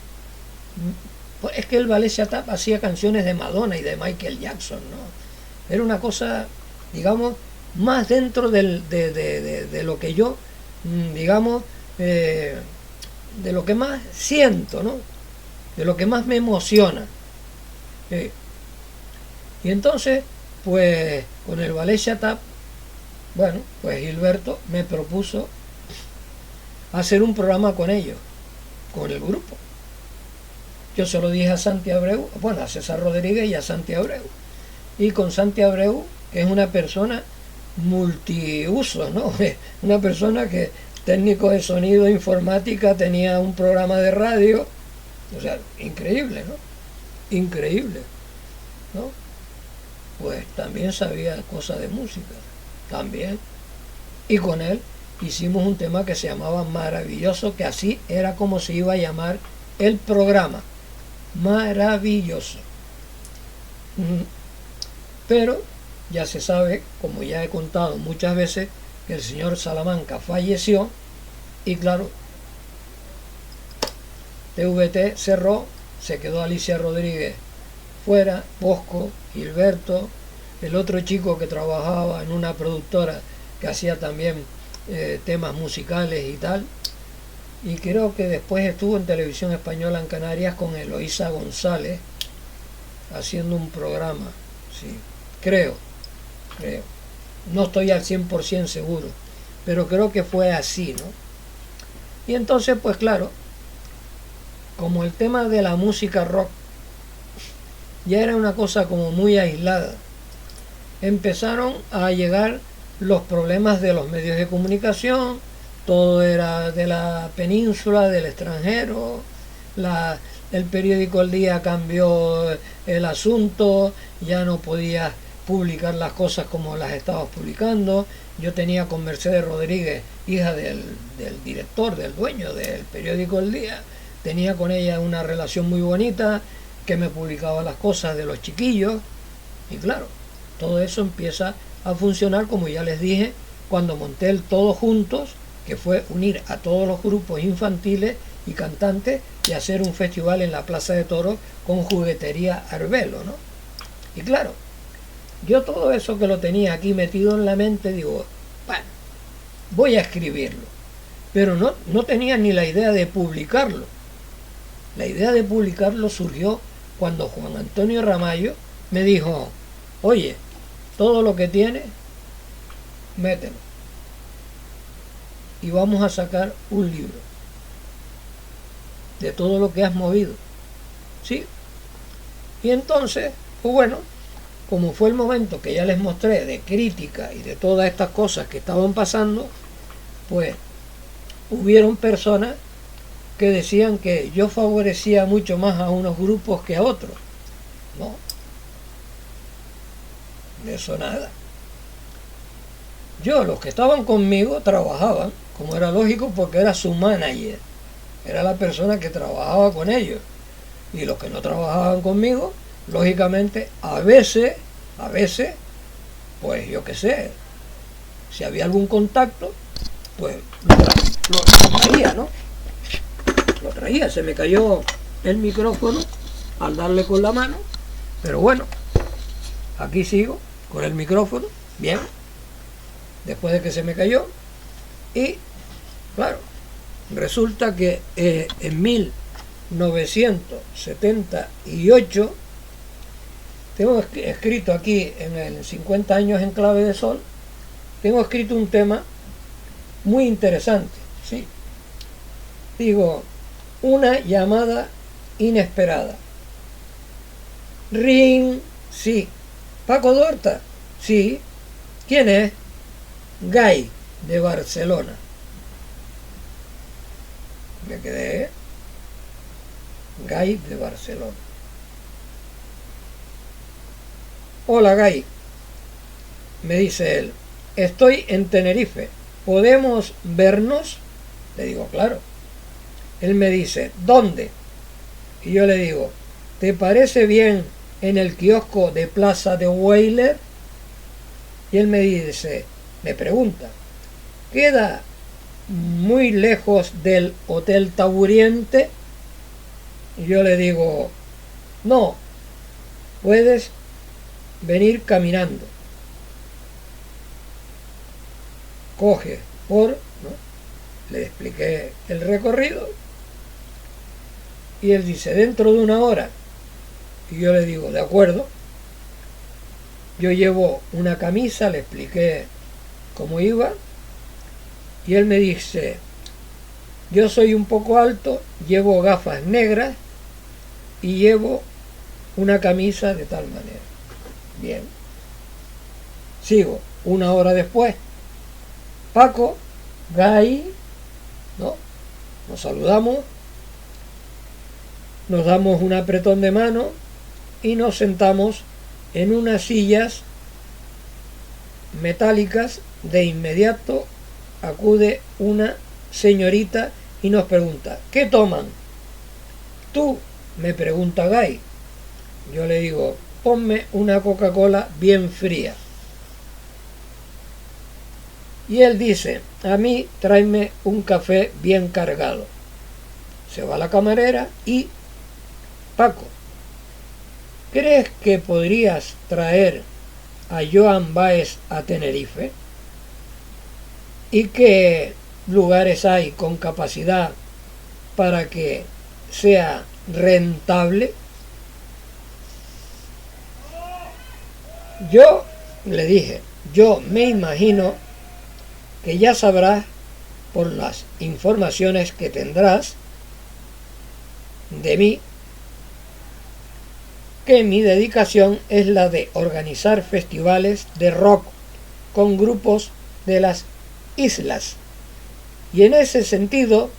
pues es que el ballet Chatap hacía canciones de Madonna y de Michael Jackson, ¿no? Era una cosa, digamos, más dentro de lo que yo, digamos, de lo que más siento, ¿no?, de lo que más me emociona. Y entonces, pues con el ballet Chatap, bueno, pues Gilberto me propuso hacer un programa con ellos, con el grupo. Yo se lo dije a Santi Abreu, bueno, a César Rodríguez y a Santi Abreu. Y con Santi Abreu, que es una persona multiuso, ¿no? Una persona que técnico de sonido, informática, tenía un programa de radio, o sea, increíble, ¿no? Increíble, ¿no? Pues también sabía cosas de música, también. Y con él hicimos un tema que se llamaba Maravilloso, que así era como se iba a llamar el programa, Maravilloso. Pero ya se sabe, como ya he contado muchas veces, que el señor Salamanca falleció, y claro, TVT cerró, se quedó Alicia Rodríguez fuera, Bosco, Gilberto, el otro chico que trabajaba en una productora que hacía también temas musicales y tal, y creo que después estuvo en Televisión Española en Canarias con Eloísa González haciendo un programa, sí, creo, no estoy al 100% seguro, pero creo que fue así, ¿no? Y entonces, pues claro, como el tema de la música rock ya era una cosa como muy aislada, empezaron a llegar los problemas de los medios de comunicación, todo era de la península, del extranjero, el periódico El Día cambió el asunto, ya no podía publicar las cosas como las estabas publicando. Yo tenía con Mercedes Rodríguez, hija del director, del dueño del periódico El Día, tenía con ella una relación muy bonita, que me publicaba las cosas de los chiquillos, y claro, todo eso empieza a funcionar, como ya les dije, cuando monté el Todos Juntos, que fue unir a todos los grupos infantiles y cantantes y hacer un festival en la Plaza de Toros con juguetería Arbelo, ¿no? Y claro, yo todo eso que lo tenía aquí metido en la mente, digo, bueno, voy a escribirlo. Pero no tenía ni la idea de publicarlo. La idea de publicarlo surgió cuando Juan Antonio Ramallo me dijo, oye, todo lo que tienes, mételo. Y vamos a sacar un libro de todo lo que has movido. ¿Sí? Y entonces, pues bueno, como fue el momento que ya les mostré de crítica y de todas estas cosas que estaban pasando, pues hubieron personas que decían que yo favorecía mucho más a unos grupos que a otros. No, de eso nada. Yo, los que estaban conmigo, trabajaban, como era lógico, porque era su manager, era la persona que trabajaba con ellos. Y los que no trabajaban conmigo, lógicamente, a veces, pues yo qué sé, si había algún contacto, pues lo traía, ¿no? Lo traía, se me cayó el micrófono al darle con la mano, pero bueno, aquí sigo con el micrófono, bien, después de que se me cayó. Y claro, resulta que en 1978 tengo escrito aquí en el 50 años en clave de sol, tengo escrito un tema muy interesante, ¿sí? Digo, una llamada inesperada. Ring, sí. Paco Dorta, sí. ¿Quién es? Gay, de Barcelona. Me quedé. Gay, de Barcelona. Hola, Gay. Me dice él. Estoy en Tenerife. ¿Podemos vernos? Le digo, claro. Él me dice, ¿dónde? Y yo le digo, ¿te parece bien en el kiosco de Plaza de Weiler? Y él me dice, me pregunta, ¿queda muy lejos del Hotel Taburiente? Y yo le digo, no, puedes venir caminando. Coge por, ¿no? Le expliqué el recorrido y él dice, dentro de una hora. Y yo le digo, de acuerdo. Yo llevo una camisa, le expliqué cómo iba y él me dice, yo soy un poco alto, llevo gafas negras y llevo una camisa de tal manera. Bien. Sigo, una hora después. Paco, Gay, ¿no? Nos saludamos, nos damos un apretón de mano y nos sentamos en unas sillas metálicas. De inmediato acude una señorita y nos pregunta, ¿qué toman? Tú, me pregunta Gay. Yo le digo, ponme una Coca-Cola bien fría. Y él dice, a mí tráeme un café bien cargado. Se va la camarera y, Paco, ¿crees que podrías traer a Joan Baez a Tenerife? ¿Y qué lugares hay con capacidad para que sea rentable? Yo le dije, yo me imagino que ya sabrás por las informaciones que tendrás de mí que mi dedicación es la de organizar festivales de rock con grupos de las islas. Y en ese sentido,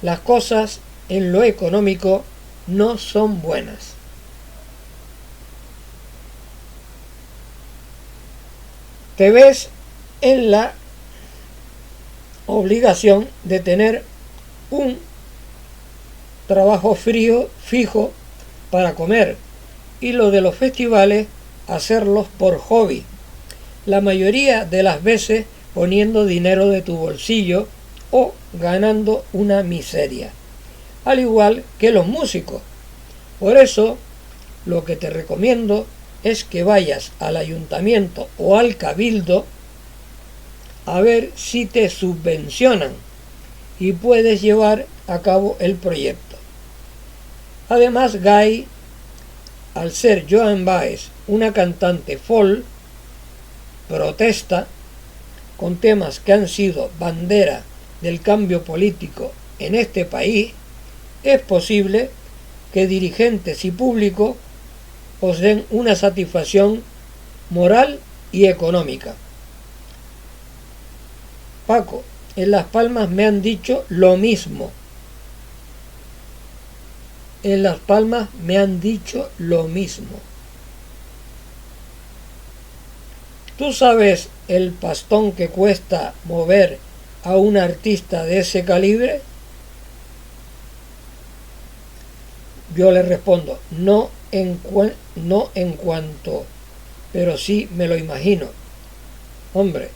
las cosas en lo económico no son buenas. te ves en la obligación de tener un trabajo fijo para comer, y lo de los festivales hacerlos por hobby, la mayoría de las veces poniendo dinero de tu bolsillo o ganando una miseria, al igual que los músicos. Por eso, lo que te recomiendo es que vayas al ayuntamiento o al cabildo a ver si te subvencionan y puedes llevar a cabo el proyecto. Además, Guy, al ser Joan Baez una cantante folk, protesta con temas que han sido bandera del cambio político en este país, es posible que dirigentes y público os den una satisfacción moral y económica. Paco, en Las Palmas me han dicho lo mismo. En Las Palmas me han dicho lo mismo. ¿Tú sabes el pastón que cuesta mover a un artista de ese calibre? Yo le respondo, no en cuanto, pero sí me lo imagino. Hombre,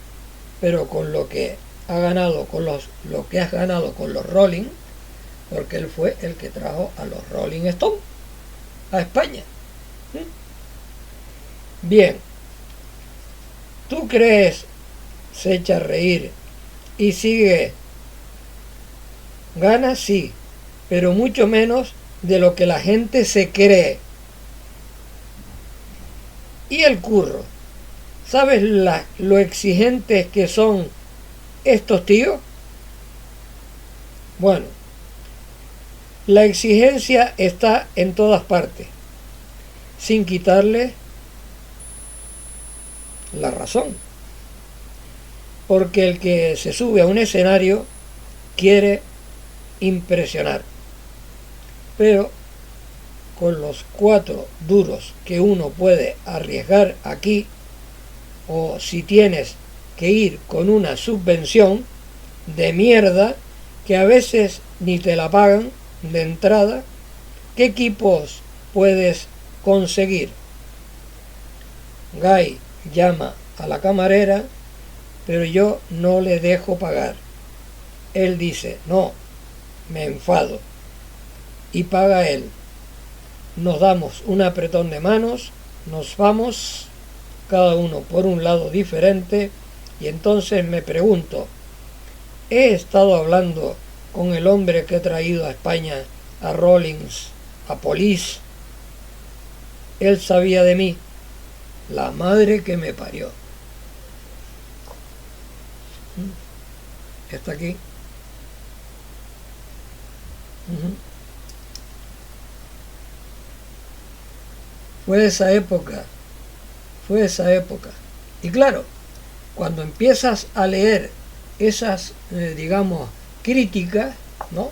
pero con lo que ha ganado lo que has ganado con los Rolling, porque él fue el que trajo a los Rolling Stones a España. Bien, ¿tú crees? Se echa a reír y sigue. Gana, sí, pero mucho menos de lo que la gente se cree. Y el curro, ¿sabes lo exigentes que son estos tíos? Bueno, la exigencia está en todas partes, sin quitarle la razón. Porque el que se sube a un escenario quiere impresionar. Pero con los 4 duros que uno puede arriesgar aquí, o si tienes que ir con una subvención de mierda que a veces ni te la pagan de entrada, ¿qué equipos puedes conseguir? Guy llama a la camarera, pero yo no le dejo pagar. Él dice, no, me enfado. Y paga él. Nos damos un apretón de manos, nos vamos, cada uno por un lado diferente, y entonces me pregunto, ¿he estado hablando con el hombre que he traído a España, a Rollins, a Police? Él sabía de mí, la madre que me parió. Está aquí. Fue esa época. Y claro, cuando empiezas a leer esas, críticas, ¿no?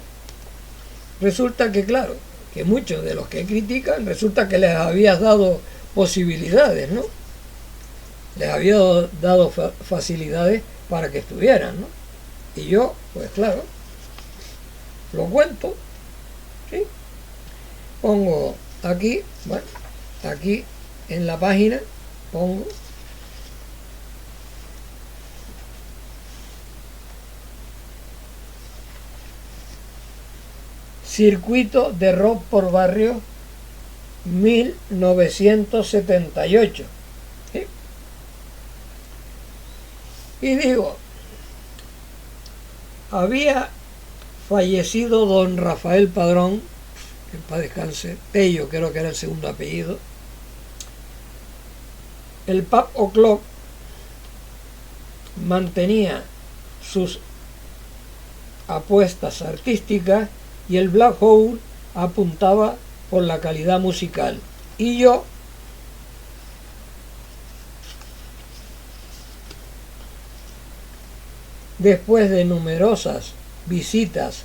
Resulta que, claro, que muchos de los que critican, resulta que les habías dado posibilidades, ¿no? Les había dado facilidades para que estuvieran, ¿no? Y yo, pues claro, lo cuento, ¿sí? Pongo aquí, bueno, aquí en la página, pongo Circuito de Rock por Barrio 1978. ¿Sí? Y digo, había fallecido don Rafael Padrón, que en paz descanse, Tello creo que era el segundo apellido. El Pub O'Clock mantenía sus apuestas artísticas y el Black Hole apuntaba por la calidad musical. Y yo, después de numerosas visitas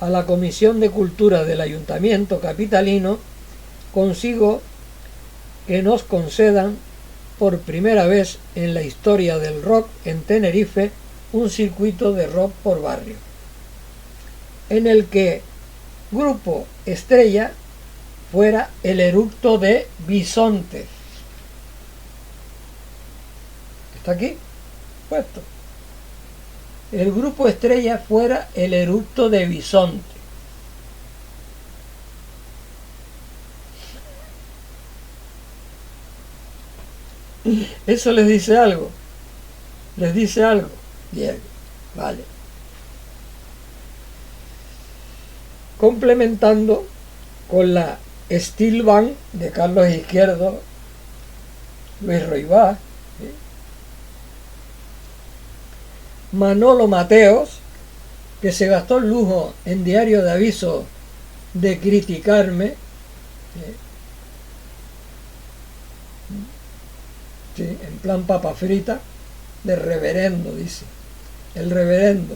a la Comisión de Cultura del Ayuntamiento capitalino, consigo que nos concedan por primera vez en la historia del rock en Tenerife un circuito de rock por barrio, en el que grupo estrella fuera el Eructo de Bisonte. ¿Está aquí? Puesto. El grupo estrella fuera el Eructo de Bisonte. ¿Eso les dice algo? ¿Les dice algo? Bien, vale. Complementando con la Steel Band de Carlos Izquierdo, Luis Roibá, ¿sí? Manolo Mateos, que se gastó el lujo en Diario de Aviso de criticarme, ¿sí? Sí, en plan papa frita, de reverendo, dice, el reverendo.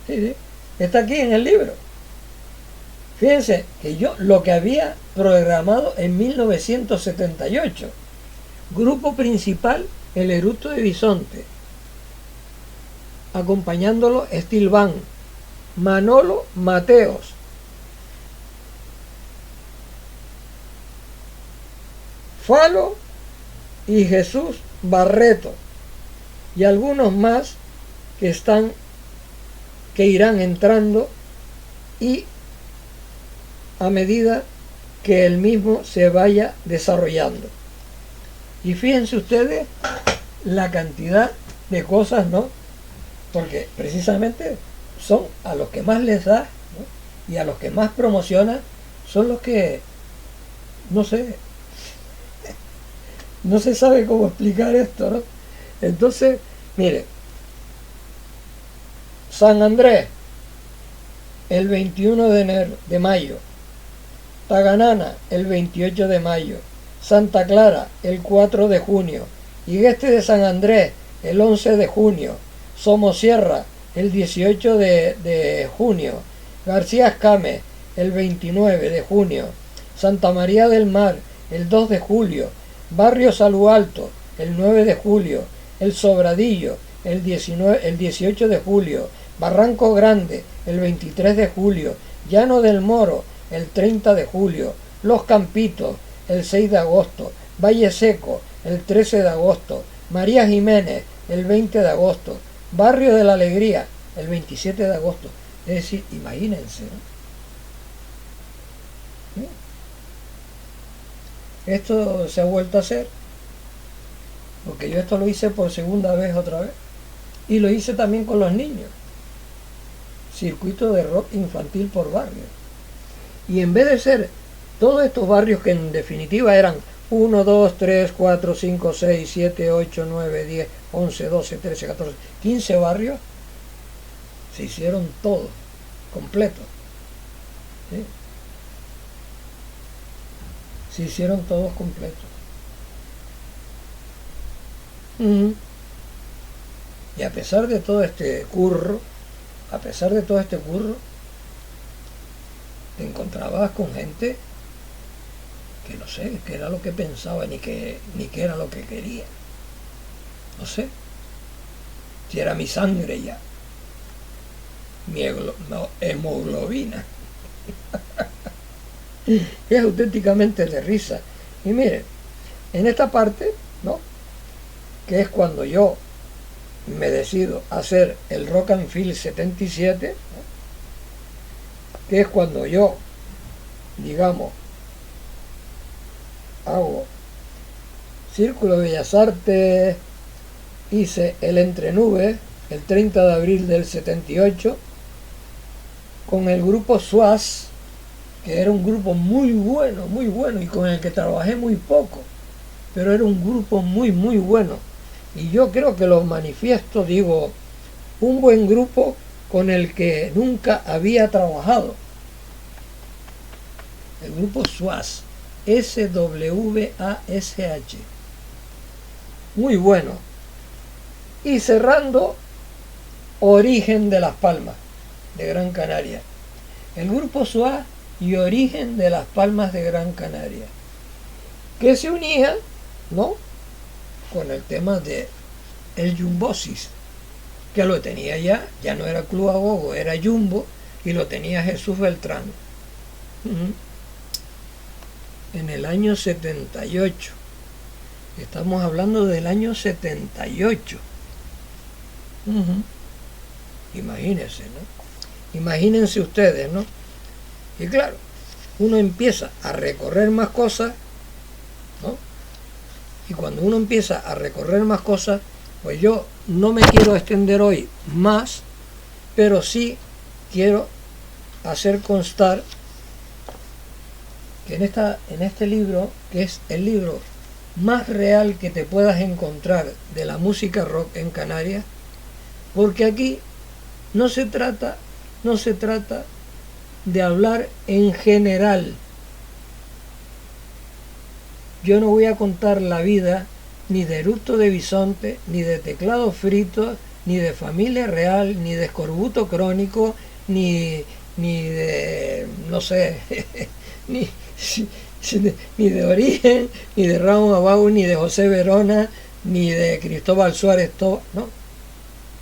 Sí, sí, está aquí en el libro. Fíjense que yo lo que había programado en 1978, grupo principal, el Eructo de Bisonte, acompañándolo Steel Band, Manolo Mateos, Falo y Jesús Barreto, y algunos más que irán entrando y a medida que el mismo se vaya desarrollando. Y fíjense ustedes la cantidad de cosas, ¿no? Porque precisamente son a los que más les da, ¿no? Y a los que más promociona son los que, no sé, no se sabe cómo explicar esto, ¿no? Entonces, mire, San Andrés, el 21 de mayo, Taganana, el 28 de mayo, Santa Clara, el 4 de junio, Higueste de San Andrés, el 11 de junio, Somosierra, el 18 de junio, García Escame, el 29 de junio, Santa María del Mar, el 2 de julio, Barrio Salualto, el 9 de julio, El Sobradillo, el 18 de julio, Barranco Grande, el 23 de julio, Llano del Moro, el 30 de julio, Los Campitos, el 6 de agosto, Valle Seco, el 13 de agosto, María Jiménez, el 20 de agosto, Barrio de la Alegría, el 27 de agosto. Es decir, imagínense, ¿no? Esto se ha vuelto a hacer, porque yo esto lo hice por segunda vez otra vez, y lo hice también con los niños, circuito de rock infantil por barrio. Y en vez de ser todos estos barrios que en definitiva eran 1, 2, 3, 4, 5, 6, 7, 8, 9, 10, 11, 12, 13, 14, 15 barrios, se hicieron todos, completos. ¿Sí? Se hicieron todos completos. Y a pesar de todo este curro, te encontrabas con gente que no sé qué era lo que pensaba ni qué era lo que quería. No sé si era mi sangre ya, mi hemoglobina. Es auténticamente de risa. Y miren, en esta parte, ¿no?, que es cuando yo me decido hacer el Rock and Feel 77, ¿no?, que es cuando yo, digamos, hago Círculo de Bellas Artes, hice el Entre Nubes el 30 de abril del 78 con el grupo Suaz, que era un grupo muy bueno y con el que trabajé muy poco, pero era un grupo muy bueno, y yo creo que lo manifiesto, digo, un buen grupo con el que nunca había trabajado, el grupo Suaz, SWASH, muy bueno. Y cerrando, Origen de Las Palmas, de Gran Canaria, el grupo Suaz y Origen de Las Palmas de Gran Canaria, que se unían, ¿no?, con el tema de el Jumbosis, que lo tenía ya no era Club Agogo, era Jumbo, y lo tenía Jesús Beltrán. En el año 78. Estamos hablando del año 78. Imagínense, ¿no? Imagínense ustedes, ¿no? Y claro, uno empieza a recorrer más cosas, ¿no? Y cuando uno empieza a recorrer más cosas, pues yo no me quiero extender hoy más, pero sí quiero hacer constar que en este libro, que es el libro más real que te puedas encontrar de la música rock en Canarias, porque aquí no se trata de hablar en general. Yo no voy a contar la vida ni de Eructo de Bisonte, ni de Teclado Frito, ni de Familia Real, ni de Escorbuto Crónico, ni de, no sé, ni de Origen, ni de Raúl Abau, ni de José Verona, ni de Cristóbal Suárez, no.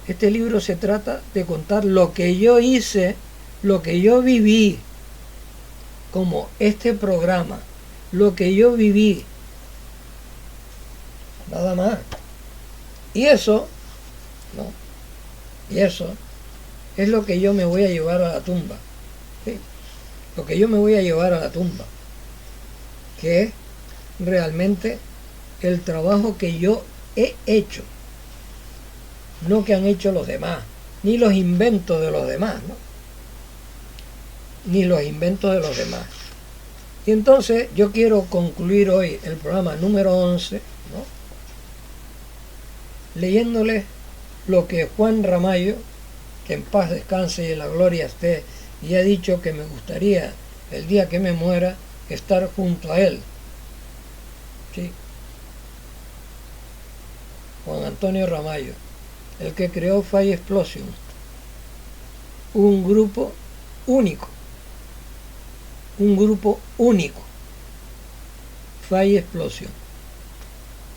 Este libro se trata de contar lo que yo hice, lo que yo viví, como este programa, lo que yo viví, nada más. Y eso, ¿no? Y eso es lo que yo me voy a llevar a la tumba, ¿sí? Lo que yo me voy a llevar a la tumba, que es realmente el trabajo que yo he hecho, no que han hecho los demás, ni los inventos de los demás, ¿no? Ni los inventos de los demás. Y entonces yo quiero concluir hoy el programa número 11, ¿no? Leyéndoles lo que Juan Ramallo, que en paz descanse y en la gloria esté, y ha dicho que me gustaría el día que me muera estar junto a él. ¿Sí? Juan Antonio Ramallo, el que creó Fire Explosion, un grupo único, Fire Explosion,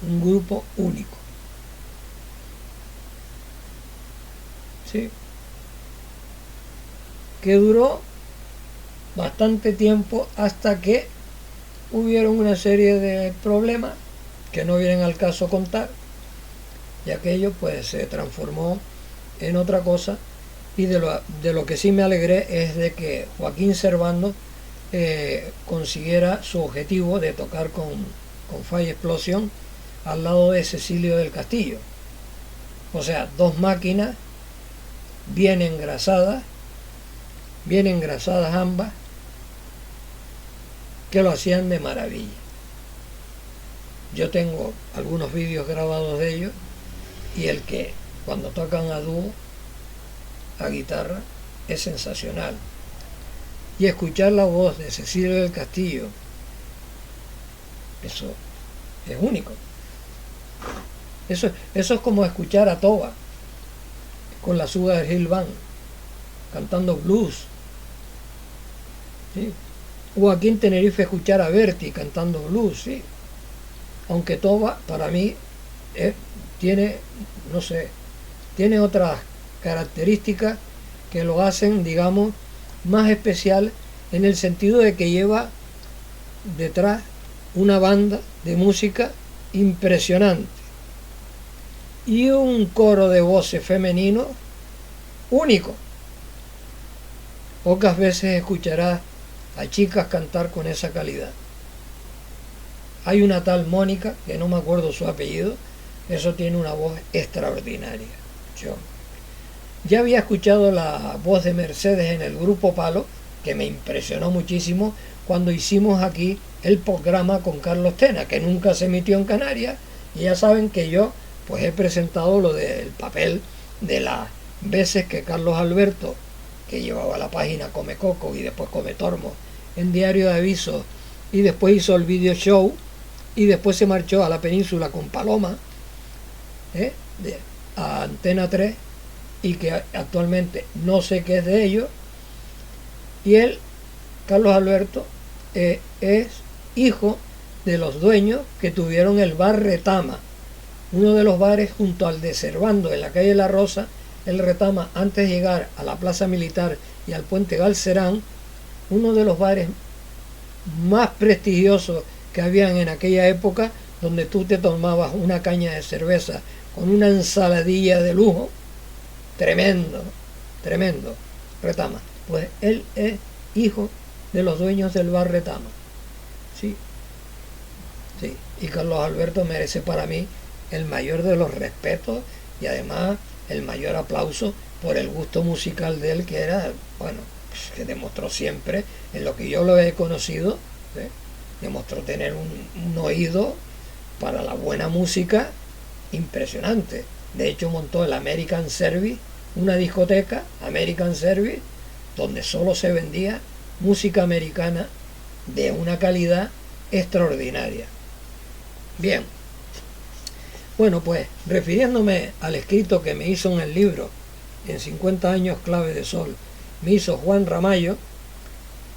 un grupo único. ¿Sí? Que duró bastante tiempo hasta que hubieron una serie de problemas que no vienen al caso contar, y aquello pues se transformó en otra cosa. Y de lo que sí me alegré es de que Joaquín Servando consiguiera su objetivo de tocar con Fire Explosion al lado de Cecilio del Castillo. O sea, dos máquinas bien engrasadas ambas, que lo hacían de maravilla. Yo tengo algunos vídeos grabados de ellos, y el que cuando tocan a dúo, a guitarra, es sensacional. Y escuchar la voz de Cecilio del Castillo, eso es único. Eso es como escuchar a Toba con la Sugar Hill Band cantando blues, ¿sí? O aquí en Tenerife escuchar a Berti cantando blues, ¿sí? Aunque Toba para mí tiene, no sé, tiene otras características que lo hacen, digamos, más especial, en el sentido de que lleva detrás una banda de música impresionante y un coro de voces femenino único. Pocas veces escucharás a chicas cantar con esa calidad. Hay una tal Mónica, que no me acuerdo su apellido, eso tiene una voz extraordinaria. Yo ya había escuchado la voz de Mercedes en el grupo Palo, que me impresionó muchísimo cuando hicimos aquí el programa con Carlos Tena, que nunca se emitió en Canarias, y ya saben que yo pues he presentado lo del papel de las veces que Carlos Alberto, que llevaba la página Come Coco y después Come Tormo en Diario de Avisos, y después hizo el video show, y después se marchó a la península con Paloma, a Antena 3, y que actualmente no sé qué es de ellos. Y él, Carlos Alberto, es hijo de los dueños que tuvieron el bar Retama, uno de los bares junto al de Servando en la calle La Rosa, el Retama, antes de llegar a la Plaza Militar y al Puente Galcerán, uno de los bares más prestigiosos que habían en aquella época, donde tú te tomabas una caña de cerveza con una ensaladilla de lujo, tremendo, tremendo, Retama. Pues él es hijo de los dueños del bar Retama. Sí, sí. Y Carlos Alberto merece para mí el mayor de los respetos y además el mayor aplauso por el gusto musical de él, que era, bueno, que demostró siempre, en lo que yo lo he conocido, ¿eh? Demostró tener un oído para la buena música impresionante. De hecho montó el American Service, una discoteca, American Service, donde solo se vendía música americana de una calidad extraordinaria. Bien, bueno, pues refiriéndome al escrito que me hizo en el libro En 50 años clave de sol, me hizo Juan Ramallo,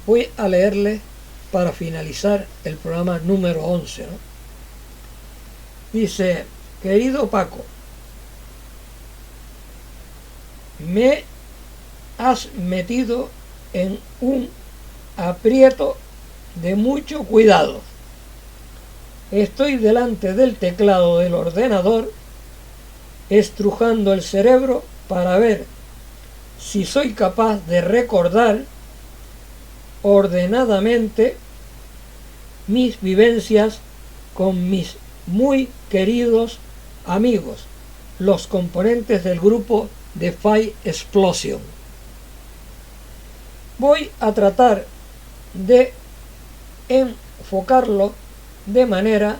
voy a leerle para finalizar el programa número 11, ¿no? Dice: querido Paco, me has metido en un aprieto de mucho cuidado. Estoy delante del teclado del ordenador, estrujando el cerebro para ver si soy capaz de recordar ordenadamente mis vivencias con mis muy queridos amigos, los componentes del grupo de Fire Explosion. Voy a tratar de enfocarlo de manera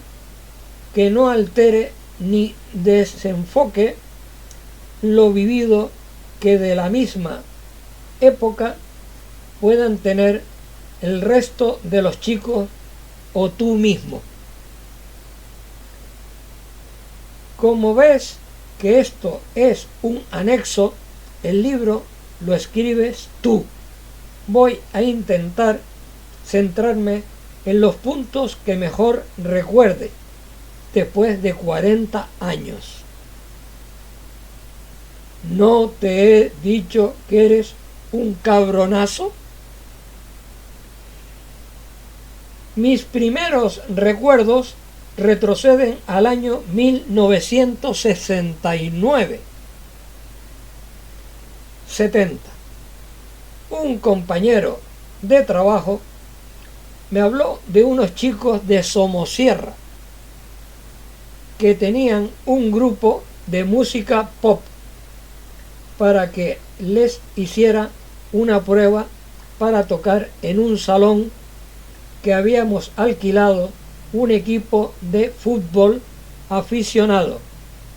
que no altere ni desenfoque lo vivido, que de la misma época puedan tener el resto de los chicos o tú mismo. Como ves que esto es un anexo, el libro lo escribes tú. Voy a intentar centrarme en los puntos que mejor recuerde después de 40 años. ¿No te he dicho que eres un cabronazo? Mis primeros recuerdos retroceden al año 1969. 70. Un compañero de trabajo me habló de unos chicos de Somosierra que tenían un grupo de música pop para que les hiciera una prueba para tocar en un salón que habíamos alquilado un equipo de fútbol aficionado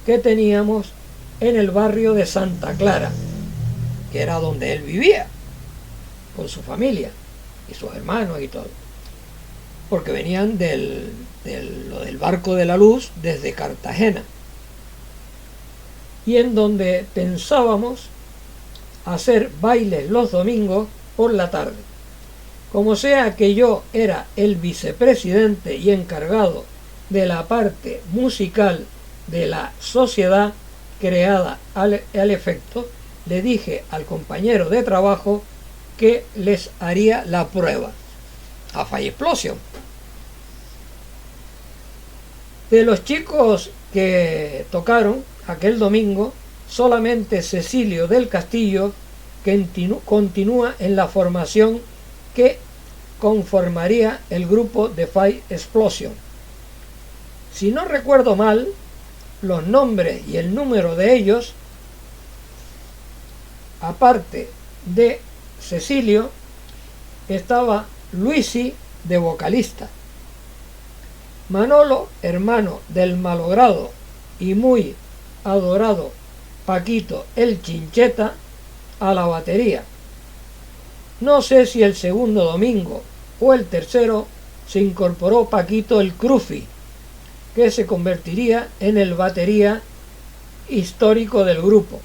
que teníamos en el barrio de Santa Clara, que era donde él vivía con su familia y sus hermanos y todo, porque venían del barco de la luz desde Cartagena, y en donde pensábamos hacer bailes los domingos por la tarde. Como sea que yo era el vicepresidente y encargado de la parte musical de la sociedad creada al efecto, le dije al compañero de trabajo que les haría la prueba a Fire Explosion. De los chicos que tocaron aquel domingo, solamente Cecilio del Castillo, que continúa en la formación que conformaría el grupo de Fire Explosion. Si no recuerdo mal, los nombres y el número de ellos, aparte de Cecilio, estaba Luisi de vocalista, Manolo, hermano del malogrado y muy adorado Paquito el Chincheta, a la batería. No sé si el segundo domingo o el tercero se incorporó Paquito el Crufi, que se convertiría en el batería histórico del grupo.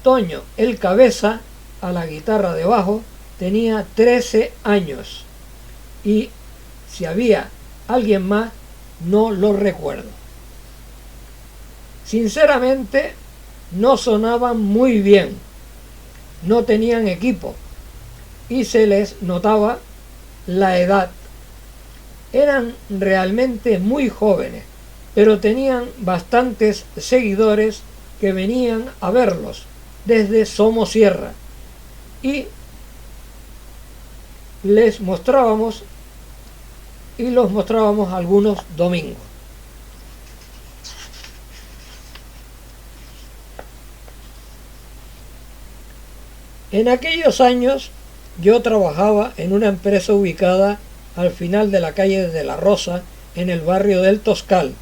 Toño el Cabeza, a la guitarra de bajo, tenía 13 años, y si había alguien más no lo recuerdo. Sinceramente, no sonaban muy bien, no tenían equipo y se les notaba la edad. Eran realmente muy jóvenes, pero tenían bastantes seguidores que venían a verlos desde Somosierra y los mostrábamos algunos domingos. En aquellos años yo trabajaba en una empresa ubicada al final de la calle de la Rosa, en el barrio del Toscal.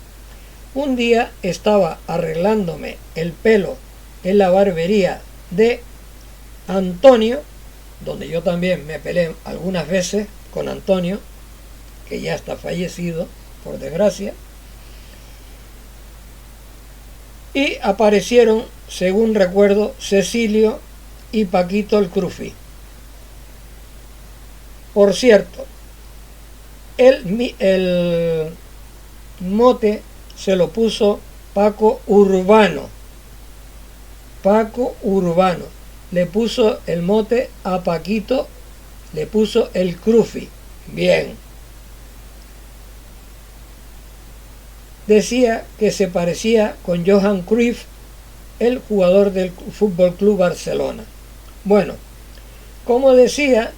Un día estaba arreglándome el pelo en la barbería de Antonio, donde yo también me peleé algunas veces con Antonio, que ya está fallecido, por desgracia, y aparecieron, según recuerdo, Cecilio y Paquito el Crufi. Por cierto, el mote se lo puso Paco Urbano. Paco Urbano. Le puso el mote a Paquito, le puso el Crufi. Bien. Decía que se parecía con Johan Cruyff, el jugador del Fútbol Club Barcelona. Bueno, como decía,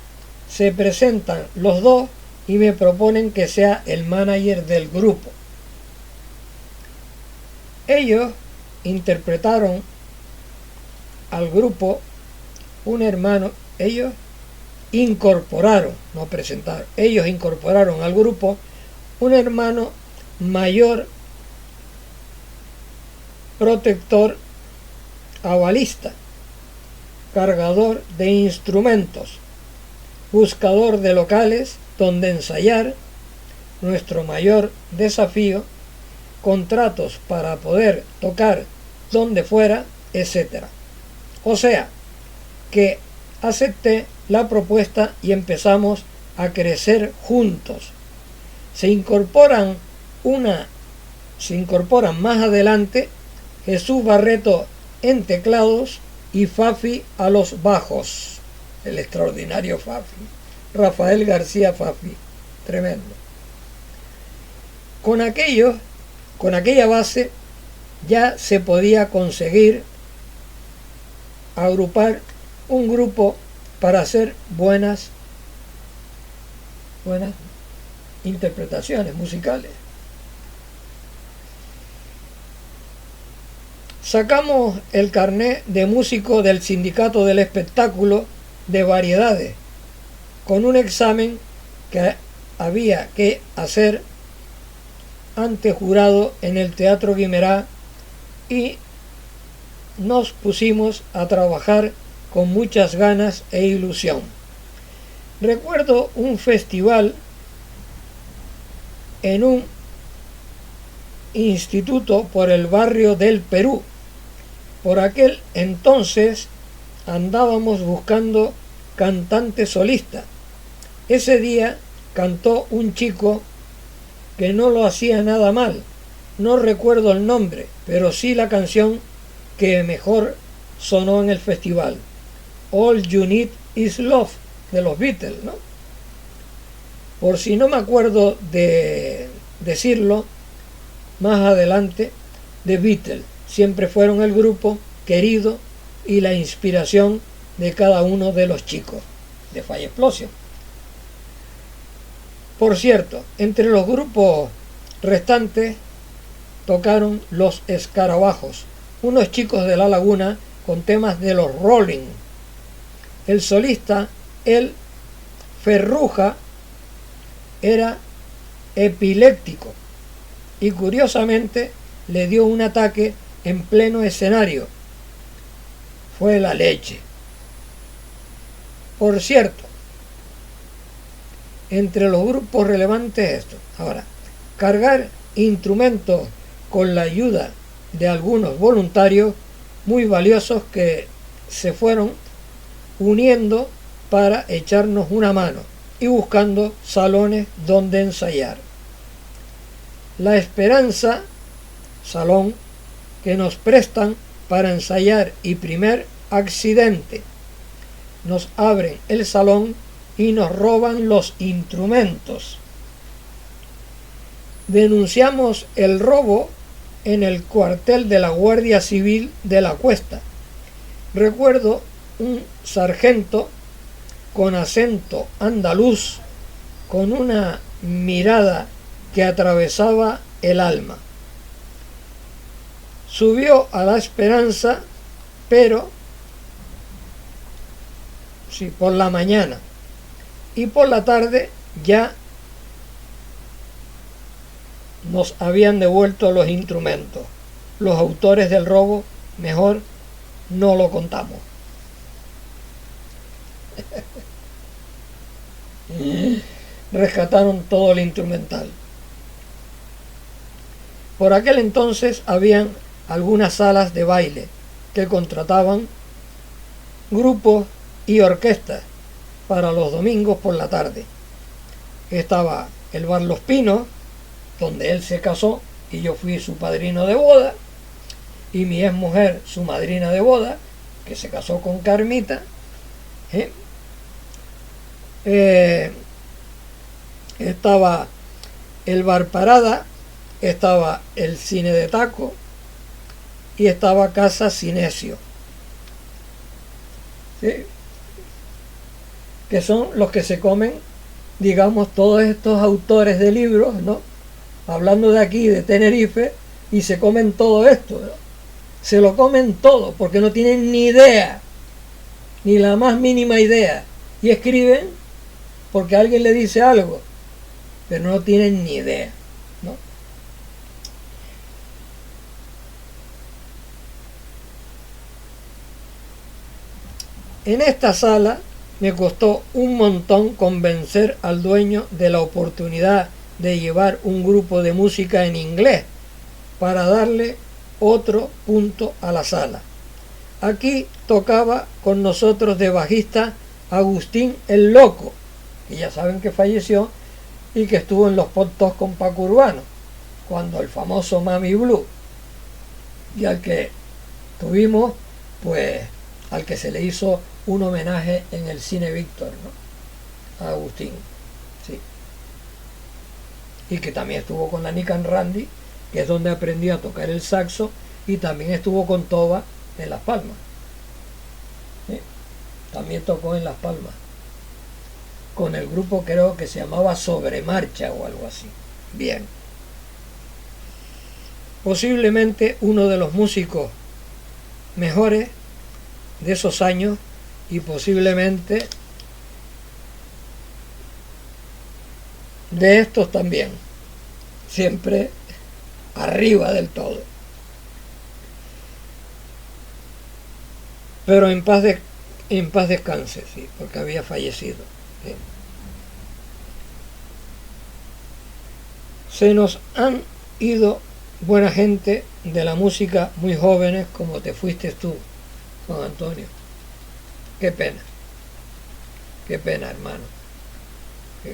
se presentan los dos y me proponen que sea el manager del grupo. Ellos interpretaron al grupo un hermano, ellos incorporaron al grupo un hermano mayor, protector, avalista, cargador de instrumentos, buscador de locales donde ensayar, nuestro mayor desafío, contratos para poder tocar donde fuera, etc. O sea, que acepté la propuesta y empezamos a crecer juntos. Se incorporan más adelante Jesús Barreto en teclados y Fafi a los bajos, el extraordinario Fafi, Rafael García Fafi, tremendo. Con aquella base ya se podía conseguir agrupar un grupo para hacer buenas interpretaciones musicales. Sacamos el carnet de músico del Sindicato del Espectáculo de Variedades, con un examen que había que hacer ante jurado en el Teatro Guimerá, y nos pusimos a trabajar con muchas ganas e ilusión. Recuerdo un festival en un instituto por el barrio del Perú. Por aquel entonces andábamos buscando cantante solista. Ese día cantó un chico que no lo hacía nada mal. No recuerdo el nombre, pero sí la canción que mejor sonó en el festival. All You Need Is Love, de los Beatles, ¿no? Por si no me acuerdo de decirlo más adelante, The Beatles siempre fueron el grupo querido y la inspiración de cada uno de los chicos de Fire Explosion. Por cierto, entre los grupos restantes tocaron los Escarabajos, unos chicos de La Laguna con temas de los Rolling. El solista, el Ferruja, era epiléptico y curiosamente le dio un ataque en pleno escenario. Fue la leche. Por cierto, entre los grupos relevantes esto. Ahora, cargar instrumentos con la ayuda de algunos voluntarios muy valiosos que se fueron uniendo para echarnos una mano y buscando salones donde ensayar. La Esperanza, salón que nos prestan para ensayar y primer accidente. Nos abren el salón y nos roban los instrumentos. Denunciamos el robo en el cuartel de la Guardia Civil de la Cuesta. Recuerdo un sargento con acento andaluz, con una mirada que atravesaba el alma. Subió a la Esperanza, pero sí, por la mañana, y por la tarde ya nos habían devuelto los instrumentos. Los autores del robo, mejor no lo contamos. Rescataron todo el instrumental. Por aquel entonces habían algunas salas de baile que contrataban grupos y orquestas para los domingos por la tarde. Estaba el Bar Los Pinos, donde él se casó y yo fui su padrino de boda, y mi exmujer su madrina de boda, que se casó con Carmita. Estaba el Bar Parada, estaba el Cine de Taco y estaba Casa Cinesio, ¿sí? Que son los que se comen, digamos, todos estos autores de libros, ¿no? Hablando de aquí, de Tenerife, y se comen todo esto, ¿no? Se lo comen todo porque no tienen ni idea, ni la más mínima idea, y escriben porque alguien le dice algo, pero no tienen ni idea, ¿no? En esta sala me costó un montón convencer al dueño de la oportunidad de llevar un grupo de música en inglés para darle otro punto a la sala. Aquí tocaba con nosotros de bajista Agustín el Loco, que ya saben que falleció y que estuvo en los Potos con Paco Urbano, cuando el famoso Mami Blue, y al que tuvimos, pues, al que se le hizo un homenaje en el Cine Víctor, ¿no? A Agustín, sí. Y que también estuvo con la Nick and Randy, que es donde aprendió a tocar el saxo, y también estuvo con Toba en Las Palmas, ¿sí? También tocó en Las Palmas con el grupo, creo que se llamaba Sobremarcha o algo así. Bien, posiblemente uno de los músicos mejores de esos años, y posiblemente de estos también, siempre arriba del todo. Pero en paz descanse, sí, porque había fallecido. Sí. Se nos han ido buena gente de la música, muy jóvenes, como te fuiste tú, Juan Antonio. Qué pena, hermano. Sí.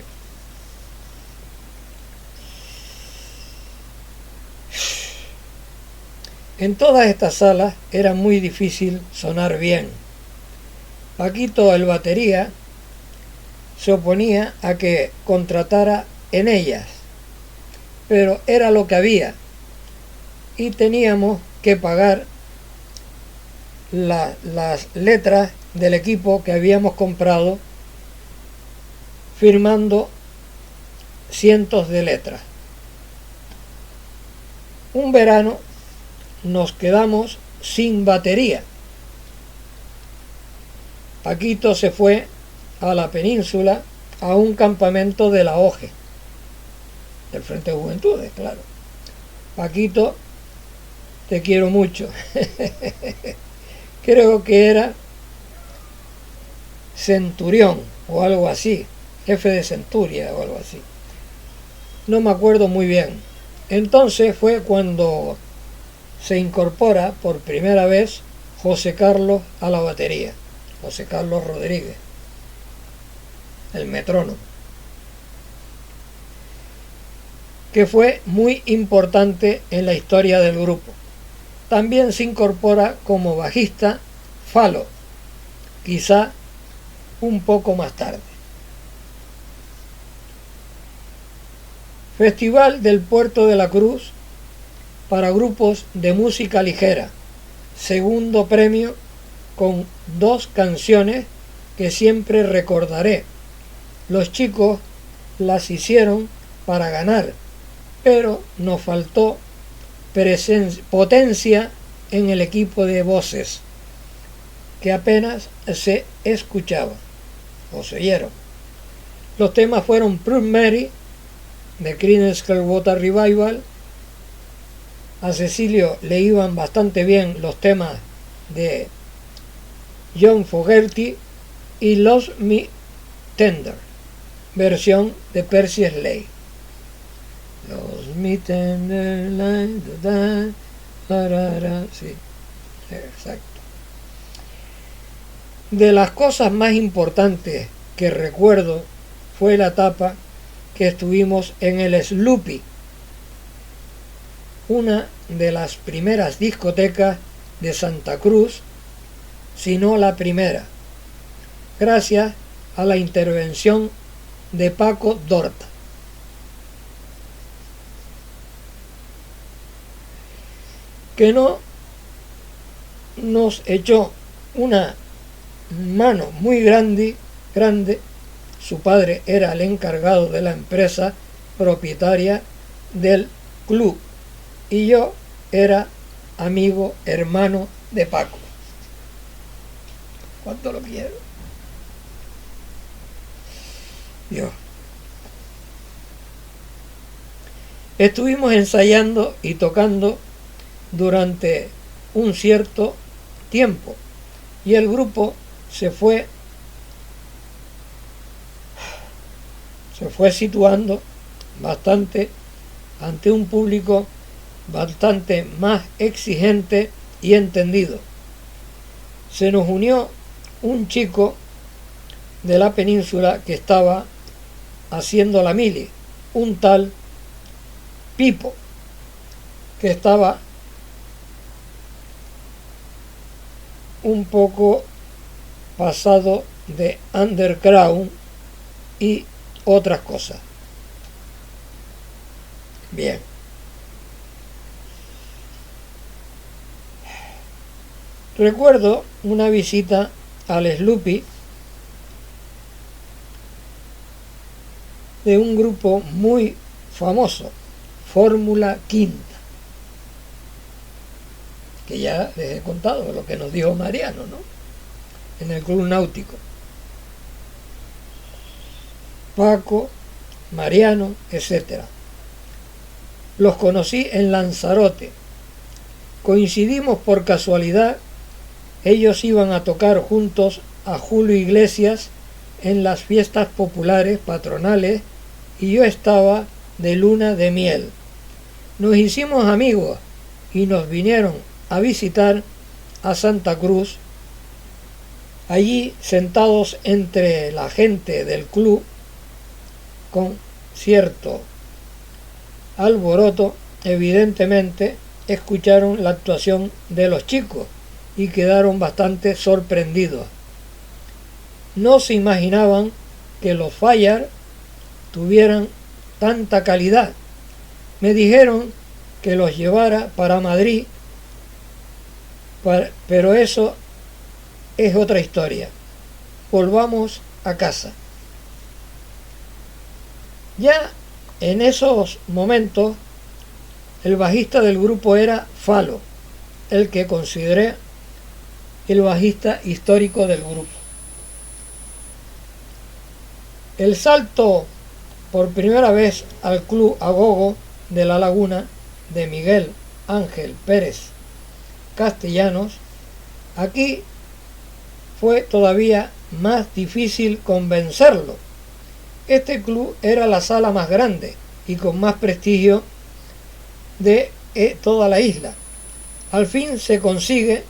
En todas estas salas era muy difícil sonar bien. Paquito, el batería, se oponía a que contratara en ellas, pero era lo que había y teníamos que pagar las letras del equipo que habíamos comprado, firmando cientos de letras. Un verano nos quedamos sin batería. Paquito se fue a la península a un campamento de la OGE, del Frente de Juventudes, claro. Paquito, te quiero mucho. Creo que era centurión o algo así, jefe de centuria o algo así. No me acuerdo muy bien. Entonces fue cuando se incorpora por primera vez José Carlos a la batería, José Carlos Rodríguez, el metrónomo, que fue muy importante en la historia del grupo. También se incorpora como bajista Falo, quizá un poco más tarde. Festival del Puerto de la Cruz para grupos de música ligera. Segundo premio con 2 canciones que siempre recordaré. Los chicos las hicieron para ganar, pero nos faltó potencia en el equipo de voces, que apenas se escuchaba o se oyeron. Los temas fueron Proud Mary de Creedence Clearwater Revival. A Cecilio le iban bastante bien los temas de John Fogerty y Lost Me Tender, versión de Percy Slade. Lost Me Tender, sí, exacto. De las cosas más importantes que recuerdo fue la etapa que estuvimos en el Sloopy, una de las primeras discotecas de Santa Cruz, si no la primera, gracias a la intervención de Paco Dorta. Que no nos echó una mano muy grande. Su padre era el encargado de la empresa propietaria del club y yo era amigo, hermano de Paco. ¿Cuánto lo quiero? Dios. Estuvimos ensayando y tocando durante un cierto tiempo y el grupo se fue situando bastante ante un público bastante más exigente y entendido. Se nos unió un chico de la península que estaba haciendo la mili, un tal Pipo, que estaba un poco pasado de underground y otras cosas. Bien. Recuerdo una visita al Sloopy de un grupo muy famoso, Fórmula Quinta, que ya les he contado lo que nos dijo Mariano, ¿no? En el Club Náutico. Paco, Mariano, etc. Los conocí en Lanzarote. Coincidimos por casualidad. Ellos iban a tocar juntos a Julio Iglesias en las fiestas populares patronales y yo estaba de luna de miel. Nos hicimos amigos y nos vinieron a visitar a Santa Cruz. Allí, sentados entre la gente del club, con cierto alboroto, evidentemente escucharon la actuación de los chicos y quedaron bastante sorprendidos. No se imaginaban que los Fire tuvieran tanta calidad. Me dijeron que los llevara para Madrid, pero eso es otra historia. Volvamos a casa. Ya en esos momentos el bajista del grupo era Falo, el que consideré el bajista histórico del grupo. El salto por primera vez al Club Agogo de La Laguna de Miguel Ángel Pérez Castellanos, aquí fue todavía más difícil convencerlo. Este club era la sala más grande y con más prestigio de toda la isla. Al fin se consigue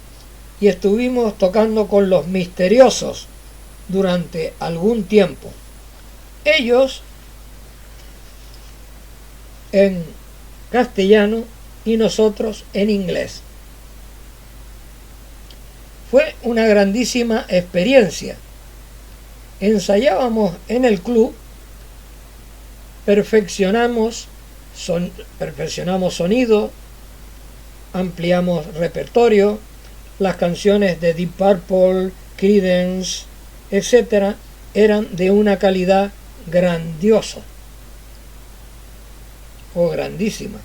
y estuvimos tocando con Los Misteriosos durante algún tiempo. Ellos en castellano y nosotros en inglés. Fue una grandísima experiencia. Ensayábamos en el club, perfeccionamos sonido, ampliamos repertorio, las canciones de Deep Purple, Creedence, etc., eran de una calidad grandiosa o grandísima.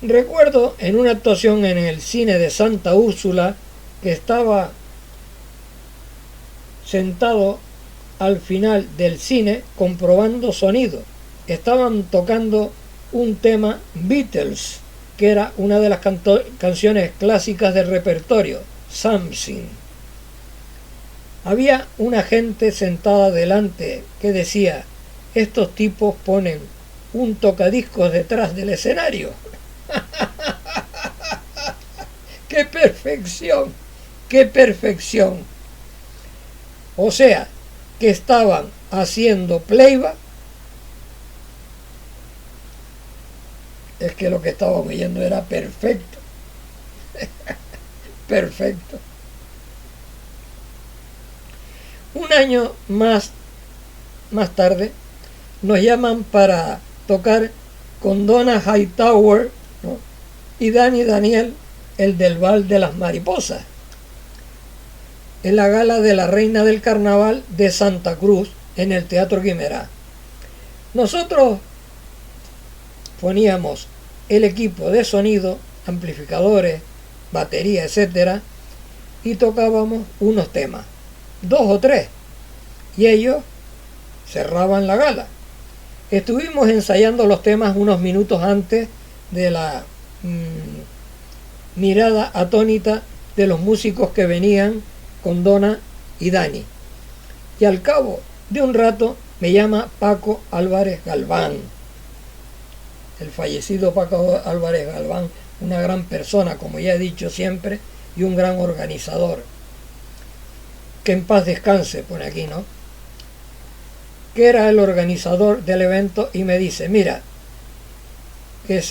Recuerdo en una actuación en el cine de Santa Úrsula que estaba sentado al final del cine comprobando sonido. Estaban tocando un tema Beatles, que era una de las canciones clásicas del repertorio, Something. Había una gente sentada delante que decía: estos tipos ponen un tocadiscos detrás del escenario. ¡Qué perfección! ¡Qué perfección! O sea, que estaban haciendo playback. Es que lo que estábamos oyendo era perfecto. Perfecto. Un año más tarde nos llaman para tocar con Donna Hightower, ¿no?, y Dani Daniel, el del Val de las Mariposas, en la gala de la Reina del Carnaval de Santa Cruz en el Teatro Guimerá. Nosotros poníamos el equipo de sonido, amplificadores, batería, etcétera, y tocábamos unos temas, 2 o 3, y ellos cerraban la gala. Estuvimos ensayando los temas unos minutos antes de la mirada atónita de los músicos que venían con Donna y Dani. Y al cabo de un rato me llama Paco Álvarez Galván, el fallecido Paco Álvarez Galván, una gran persona, como ya he dicho siempre, y un gran organizador. Que en paz descanse, pone aquí, ¿no? Que era el organizador del evento, y me dice: mira, que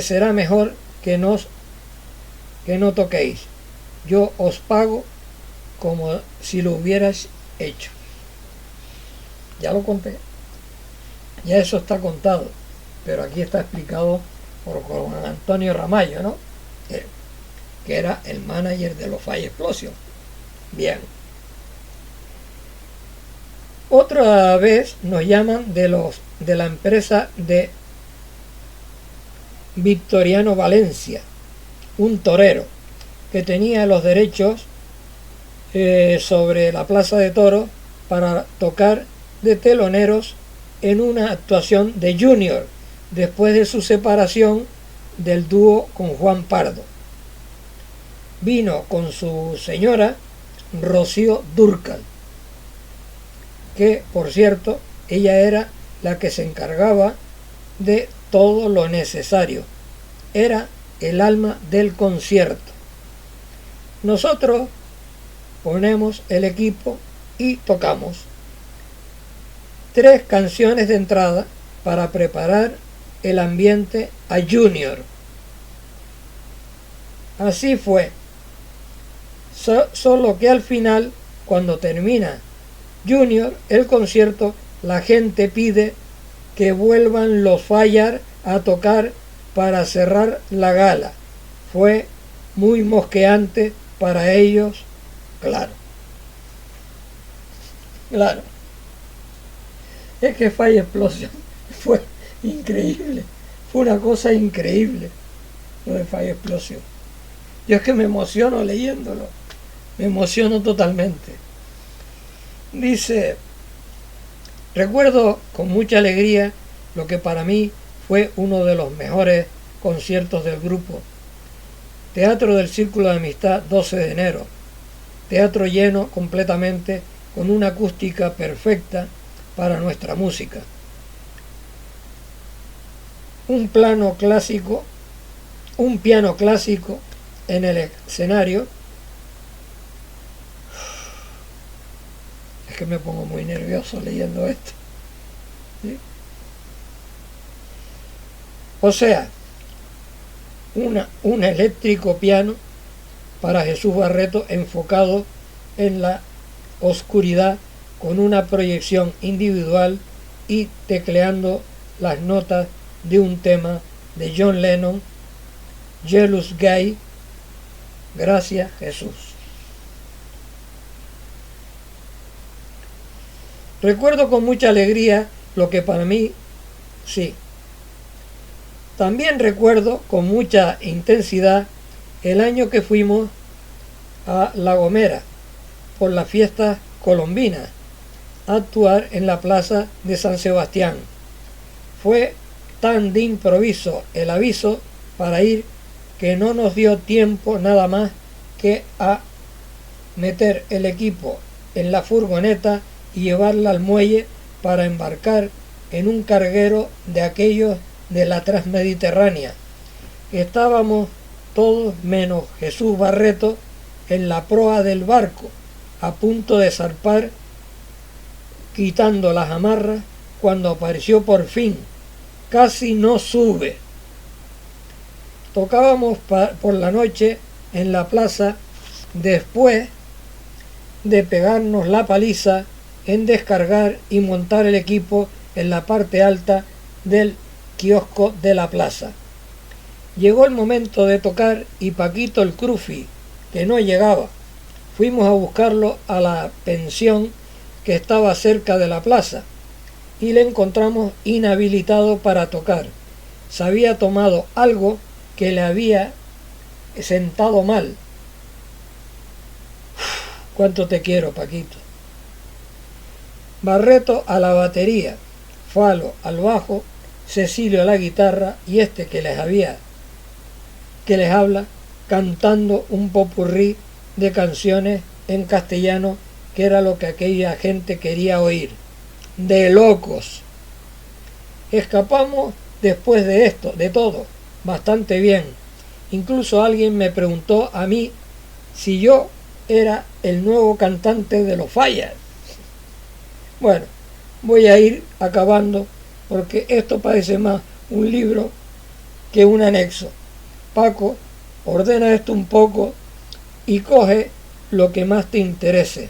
será mejor que no toquéis. Yo os pago como si lo hubieras hecho. Ya lo conté. Ya eso está contado. Pero aquí está explicado por Juan Antonio Ramallo, ¿no? Que era el manager de los Fire Explosion. Bien. Otra vez nos llaman de la empresa de Victoriano Valencia, un torero que tenía los derechos sobre la Plaza de Toros para tocar de teloneros en una actuación de Junior después de su separación del dúo con Juan Pardo. Vino con su señora Rocío Dúrcal, que por cierto ella era la que se encargaba de todo lo necesario, era el alma del concierto. Nosotros ponemos el equipo y tocamos 3 canciones de entrada para preparar el ambiente a Junior. Así fue, solo que al final, cuando termina Junior el concierto, la gente pide que vuelvan los Fire a tocar para cerrar la gala. Fue muy mosqueante para ellos, claro. Claro. Es que Fire Explosion fue increíble. Fue una cosa increíble lo de Fire Explosion. Yo es que me emociono leyéndolo. Me emociono totalmente. Dice: recuerdo con mucha alegría lo que para mí fue uno de los mejores conciertos del grupo. Teatro del Círculo de Amistad, 12 de enero. Teatro lleno completamente, con una acústica perfecta para nuestra música. Un piano clásico en el escenario. Es que me pongo muy nervioso leyendo esto. ¿Sí? O sea, un eléctrico piano para Jesús Barreto, enfocado en la oscuridad con una proyección individual y tecleando las notas de un tema de John Lennon, Jealous Guy. Gracias, Jesús. Recuerdo con mucha alegría lo que para mí, sí. También recuerdo con mucha intensidad el año que fuimos a La Gomera por las fiestas colombinas a actuar en la plaza de San Sebastián. Fue tan de improviso el aviso para ir que no nos dio tiempo nada más que a meter el equipo en la furgoneta y llevarla al muelle para embarcar en un carguero de aquellos de la Transmediterránea. Estábamos todos menos Jesús Barreto en la proa del barco, a punto de zarpar, quitando las amarras, cuando apareció por fin. Casi no sube. Tocábamos por la noche en la plaza después de pegarnos la paliza en descargar y montar el equipo en la parte alta del kiosco de la plaza. Llegó el momento de tocar y Paquito el Crufi, que no llegaba, fuimos a buscarlo a la pensión que estaba cerca de la plaza y le encontramos inhabilitado para tocar. Se había tomado algo que le había sentado mal. Cuánto te quiero, Paquito. Barreto a la batería, Falo al bajo, Cecilio a la guitarra y que les habla cantando un popurrí de canciones en castellano, que era lo que aquella gente quería oír. De locos. Escapamos después de esto, de todo, bastante bien. Incluso alguien me preguntó a mí si yo era el nuevo cantante de los Fallas. Bueno, voy a ir acabando porque esto parece más un libro que un anexo. Paco, ordena esto un poco y coge lo que más te interese.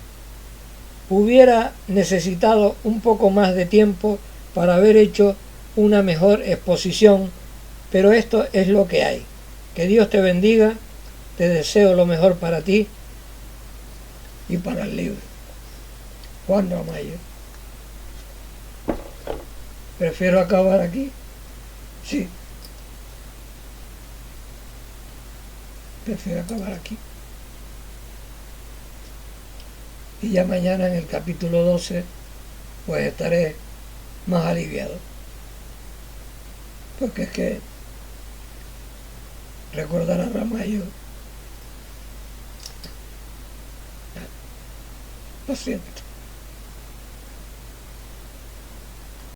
Hubiera necesitado un poco más de tiempo para haber hecho una mejor exposición, pero esto es lo que hay. Que Dios te bendiga, te deseo lo mejor para ti y para el libro. Juan Ramallo. ¿Prefiero acabar aquí? Sí. Prefiero acabar aquí. Y ya mañana en el capítulo 12 pues estaré más aliviado. Porque es que recordar a Ramallo, lo siento.